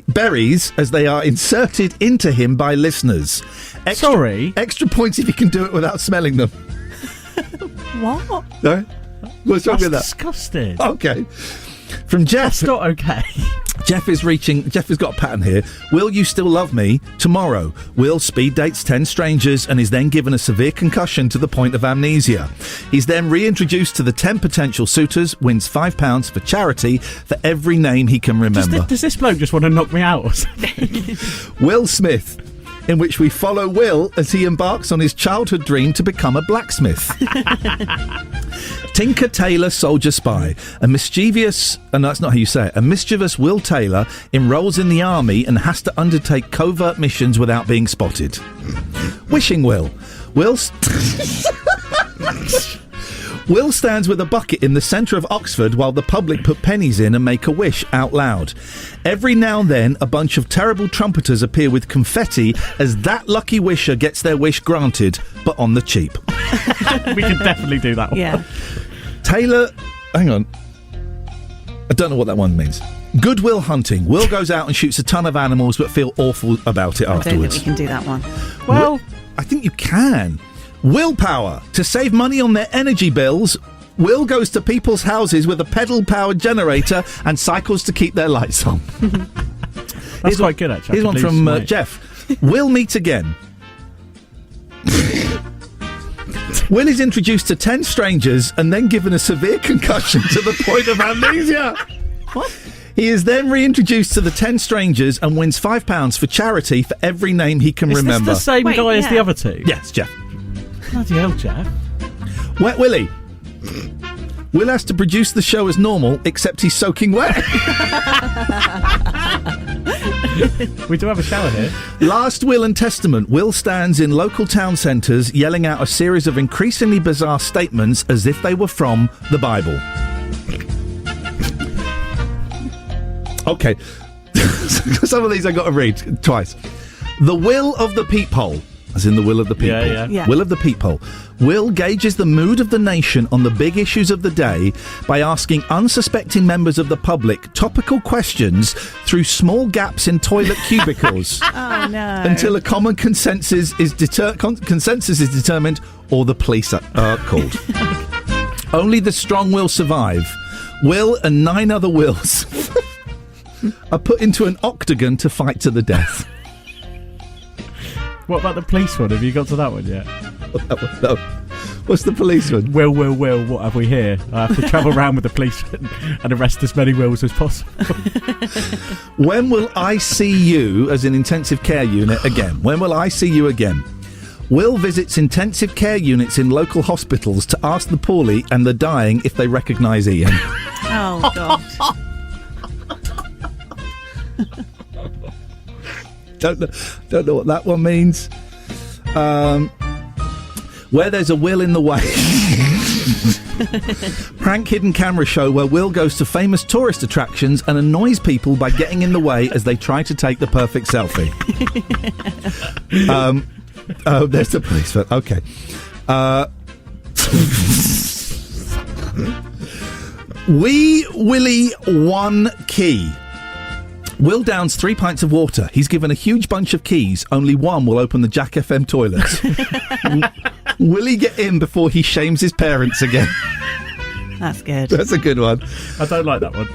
berries as they are inserted into him by listeners. Extra points if you can do it without smelling them. What? Sorry? What's wrong with that? Disgusting. Okay. From Jeff. That's not okay. Jeff has got a pattern here. Will you still love me? Tomorrow. Will speed dates 10 strangers and is then given a severe concussion to the point of amnesia. He's then reintroduced to the 10 potential suitors, wins £5 for charity for every name he can remember. Does this bloke just want to knock me out or something? Will Smith, in which we follow Will as he embarks on his childhood dream to become a blacksmith. Tinker Tailor Soldier Spy. A mischievous Will Taylor enrolls in the army and has to undertake covert missions without being spotted. Wishing Will. Will stands with a bucket in the centre of Oxford while the public put pennies in and make a wish out loud. Every now and then, a bunch of terrible trumpeters appear with confetti as that lucky wisher gets their wish granted, but on the cheap. We can definitely do that one. Yeah. Taylor... Hang on. I don't know what that one means. Goodwill hunting. Will goes out and shoots a ton of animals but feel awful about it afterwards. I don't think we can do that one. Well, I think you can. Willpower. To save money on their energy bills, Will goes to people's houses with a pedal-powered generator and cycles to keep their lights on. That's quite good, actually. Here's one from Jeff. Will meet again. Will is introduced to 10 strangers and then given a severe concussion to the point of amnesia. What? He is then reintroduced to the 10 strangers and wins £5 for charity for every name he can remember. Is this the same guy as the other two? Yes, Jeff. Bloody hell, Jeff. Wet Willie. Will has to produce the show as normal, except he's soaking wet. We do have a shower here. Last Will and Testament. Will stands in local town centres yelling out a series of increasingly bizarre statements as if they were from the Bible. Okay. Some of these I got to read twice. The Will of the Peephole. As in the will of the people. Yeah. Will of the people. Will gauges the mood of the nation on the big issues of the day by asking unsuspecting members of the public topical questions through small gaps in toilet cubicles. Oh, no. Until a common consensus is determined or the police are called. Only the strong will survive. Will and 9 other wills are put into an octagon to fight to the death. What about the police one? Have you got to that one yet? No. What's the police one? Will, what have we here? I have to travel around with the policeman and arrest as many wills as possible. When will I see you as an intensive care unit again? When will I see you again? Will visits intensive care units in local hospitals to ask the poorly and the dying if they recognise Ian. Oh, God. Don't know what that one means. Where there's a will in the way. Prank hidden camera show where Will goes to famous tourist attractions and annoys people by getting in the way as they try to take the perfect selfie. There's the policeman. Okay. Wee Willie 1 key. Will downs 3 pints of water. He's given a huge bunch of keys. Only one will open the Jack FM toilets. Will he get in before he shames his parents again? That's good. That's a good one. I don't like that one.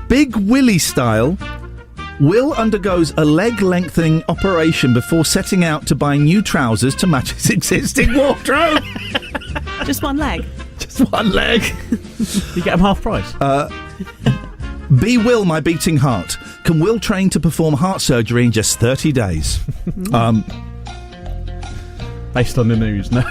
Big Willie style. Will undergoes a leg lengthening operation before setting out to buy new trousers to match his existing wardrobe. Just one leg. Just one leg. You get them half price. Be Will, my beating heart. Can Will train to perform heart surgery in just 30 days? Based on the news, no.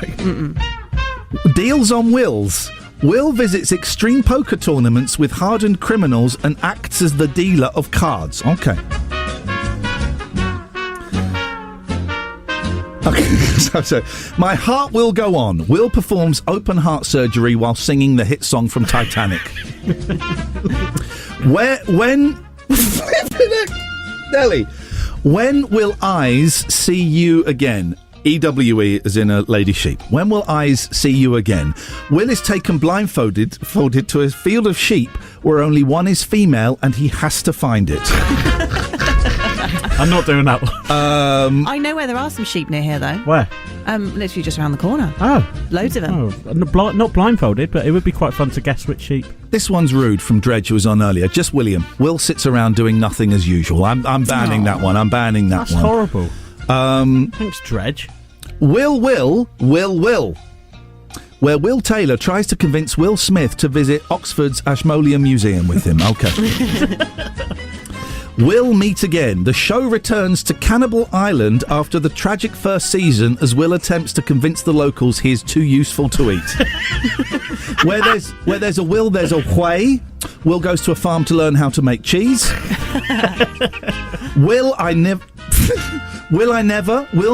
Deals on Wills. Will visits extreme poker tournaments with hardened criminals and acts as the dealer of cards. Okay. So, my heart will go on. Will performs open heart surgery while singing the hit song from Titanic. When will eyes see you again? EWE as in a lady sheep. When will eyes see you again? Will is taken blindfolded to a field of sheep where only one is female and he has to find it. I'm not doing that one. I know where there are some sheep near here, though. Where? Literally just around the corner. Oh. Loads of them. Oh, not blindfolded, but it would be quite fun to guess which sheep. This one's rude from Dredge, who was on earlier. Just William. Will sits around doing nothing as usual. I'm banning that one. I'm banning that That's one. horrible. Thanks, Dredge. Will. Where Will Taylor tries to convince Will Smith to visit Oxford's Ashmolean Museum with him. Okay. Will meet again. The show returns to Cannibal Island after the tragic first season as Will attempts to convince the locals he is too useful to eat. Where there's a Will, there's a way. Will goes to a farm to learn how to make cheese. Will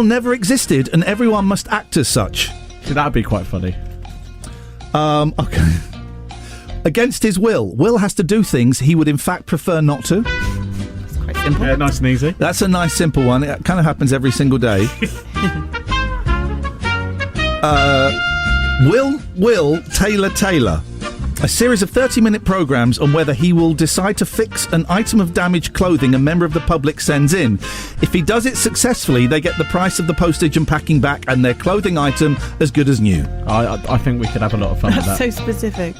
never existed and everyone must act as such. See, that'd be quite funny. Okay. Against his will. Will has to do things he would in fact prefer not to. It's quite simple. Yeah, nice and easy. That's a nice simple one. It kind of happens every single day. Will Taylor. A series of 30-minute programmes on whether he will decide to fix an item of damaged clothing a member of the public sends in. If he does it successfully, they get the price of the postage and packing back and their clothing item as good as new. I think we could have a lot of fun with that. That's so specific.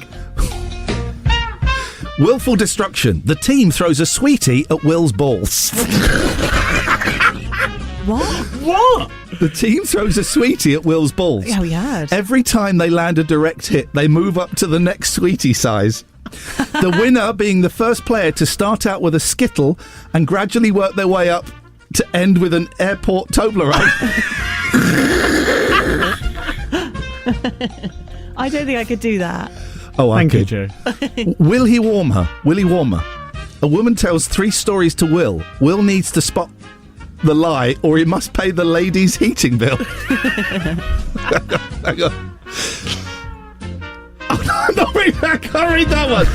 Willful destruction. The team throws a sweetie at Will's balls. What? The team throws a sweetie at Will's balls. Oh, yeah. Every time they land a direct hit, they move up to the next sweetie size. The winner being the first player to start out with a skittle and gradually work their way up to end with an airport Toblerone. I don't think I could do that. Oh, I Thank you, could. Joe. Will he warm her? Will he warm her? A woman tells 3 stories to Will. Will needs to spot the lie or he must pay the lady's heating bill. Hang on. Oh, no, I can't read that one.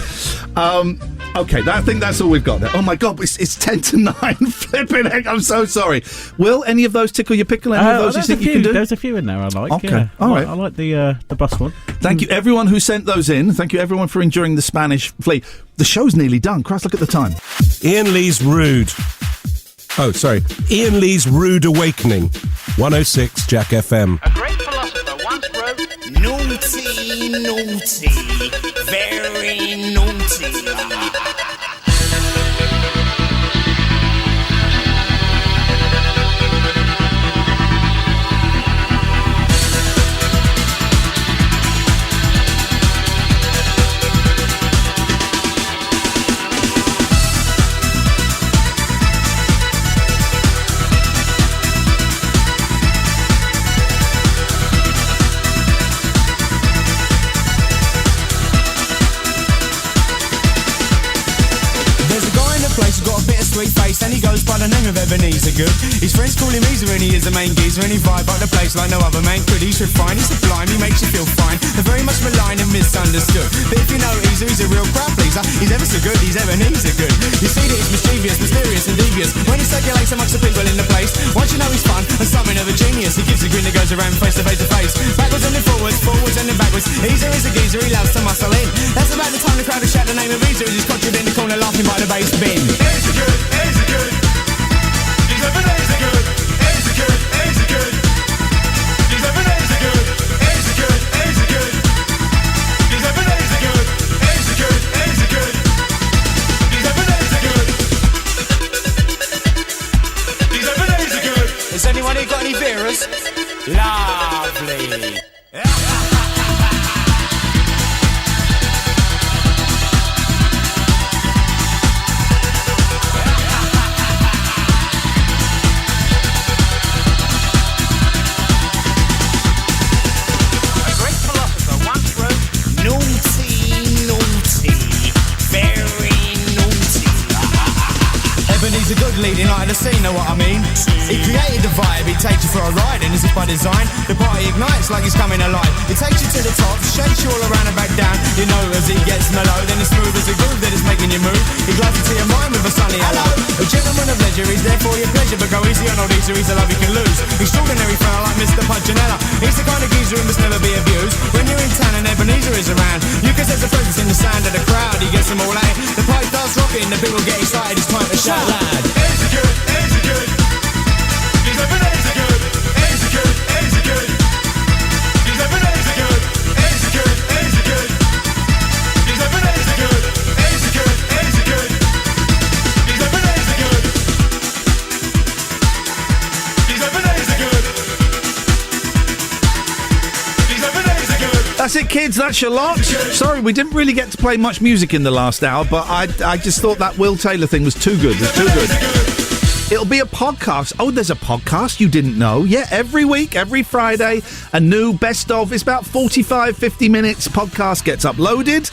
Okay, I think that's all we've got there. Oh my God, it's 10 to 9. Flipping heck, I'm so sorry. Will any of those tickle your pickle? Any of those you think you can do? There's a few in there I like. Okay, yeah. all right. I like the bus one. Thank you everyone who sent those in. Thank you everyone for enjoying the Spanish Flea. The show's nearly done. Christ, look at the time. Iain Lee's Rude. Oh, sorry. Iain Lee's Rude Awakening. 106 Jack FM. A great philosopher once wrote, Naughty, naughty, very naughty. Sweet face and he goes by the name of Ebenezer Good. His friends call him Easer and he is the main geezer and he vibe up the place like no other man could. He's refined, he's sublime, he makes you feel fine. They're very much maligned and misunderstood. But if you know Easer, he's a real crowd pleaser. He's ever so good, he's Ebenezer Good. You see that he's mischievous, mysterious and devious when he circulates amongst the people in the place. Once you know he's fun and something of a genius, he gives a grin that goes around face to face to face. Backwards and then forwards, forwards and then backwards. Easer is a geezer, he loves to muscle in. That's about the time the crowd will shout the name of Easer as he's conjured in the corner laughing by the bass bin. Easer Good, Easer Good. He's Ebenezer Good, Easer Good, Easer Good. He's Ebenezer Good, Easer Good, Easer Good. He's Ebenezer Good, Lovely. He's a good leading light of the scene, know what I mean? He created the vibe, he takes you for a ride, and as if by design, the party ignites like he's coming alive. He takes you to the top, shakes you all around and back down. You know as he gets mellow, then it's smooth as a groove that is making you move. He glides into your mind with a sunny hello. A gentleman of leisure, he's there for your pleasure, but go easy on old Easter, he's a love you can lose. Extraordinary fella like Mr. Punchinella. He's the kind of geezer who must never be abused. When you're in town and Ebenezer is around, you can sense the presence in the sound of the crowd. He gets them all out. The pipe starts rocking, the people get excited, it's time to shout loud. Easy good, easy good. He's living easy good, easy good, easy good. He's living easy good, easy good, easy good. He's living easy good, easy good, easy good. He's living easy good. He's living easy good. He's living easy good. That's it, kids. That's your lot. Sorry, we didn't really get to play much music in the last hour, but I just thought that Will Taylor thing was too good. It was too good. It'll be a podcast. Oh, there's a podcast you didn't know. Yeah, every week, every Friday, a new best of. It's about 45, 50 minutes. Podcast gets uploaded.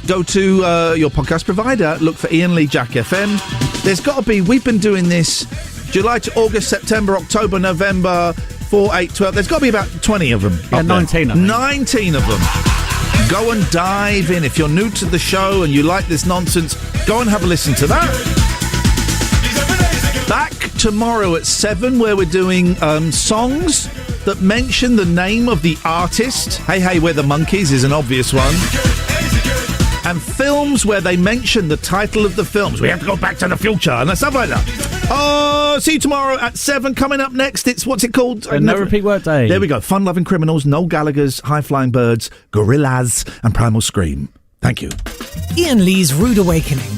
Go to your podcast provider. Look for Iain Lee Jack FM. There's got to be, we've been doing this July to August, September, October, November, 4, 8, 12. There's got to be about 20 of them. Yeah, 19 of them. 19 of them. Go and dive in. If you're new to the show and you like this nonsense, go and have a listen to that. Back tomorrow at 7, where we're doing songs that mention the name of the artist. Hey, Hey, We're the Monkeys is an obvious one. And films where they mention the title of the films. We have to go back to the future and stuff like that. Oh, see you tomorrow at 7. Coming up next, it's what's it called? No Repeat Work Day. There we go. Fun-loving criminals, Noel Gallagher's High Flying Birds, Gorillaz, and Primal Scream. Thank you. Iain Lee's Rude Awakening.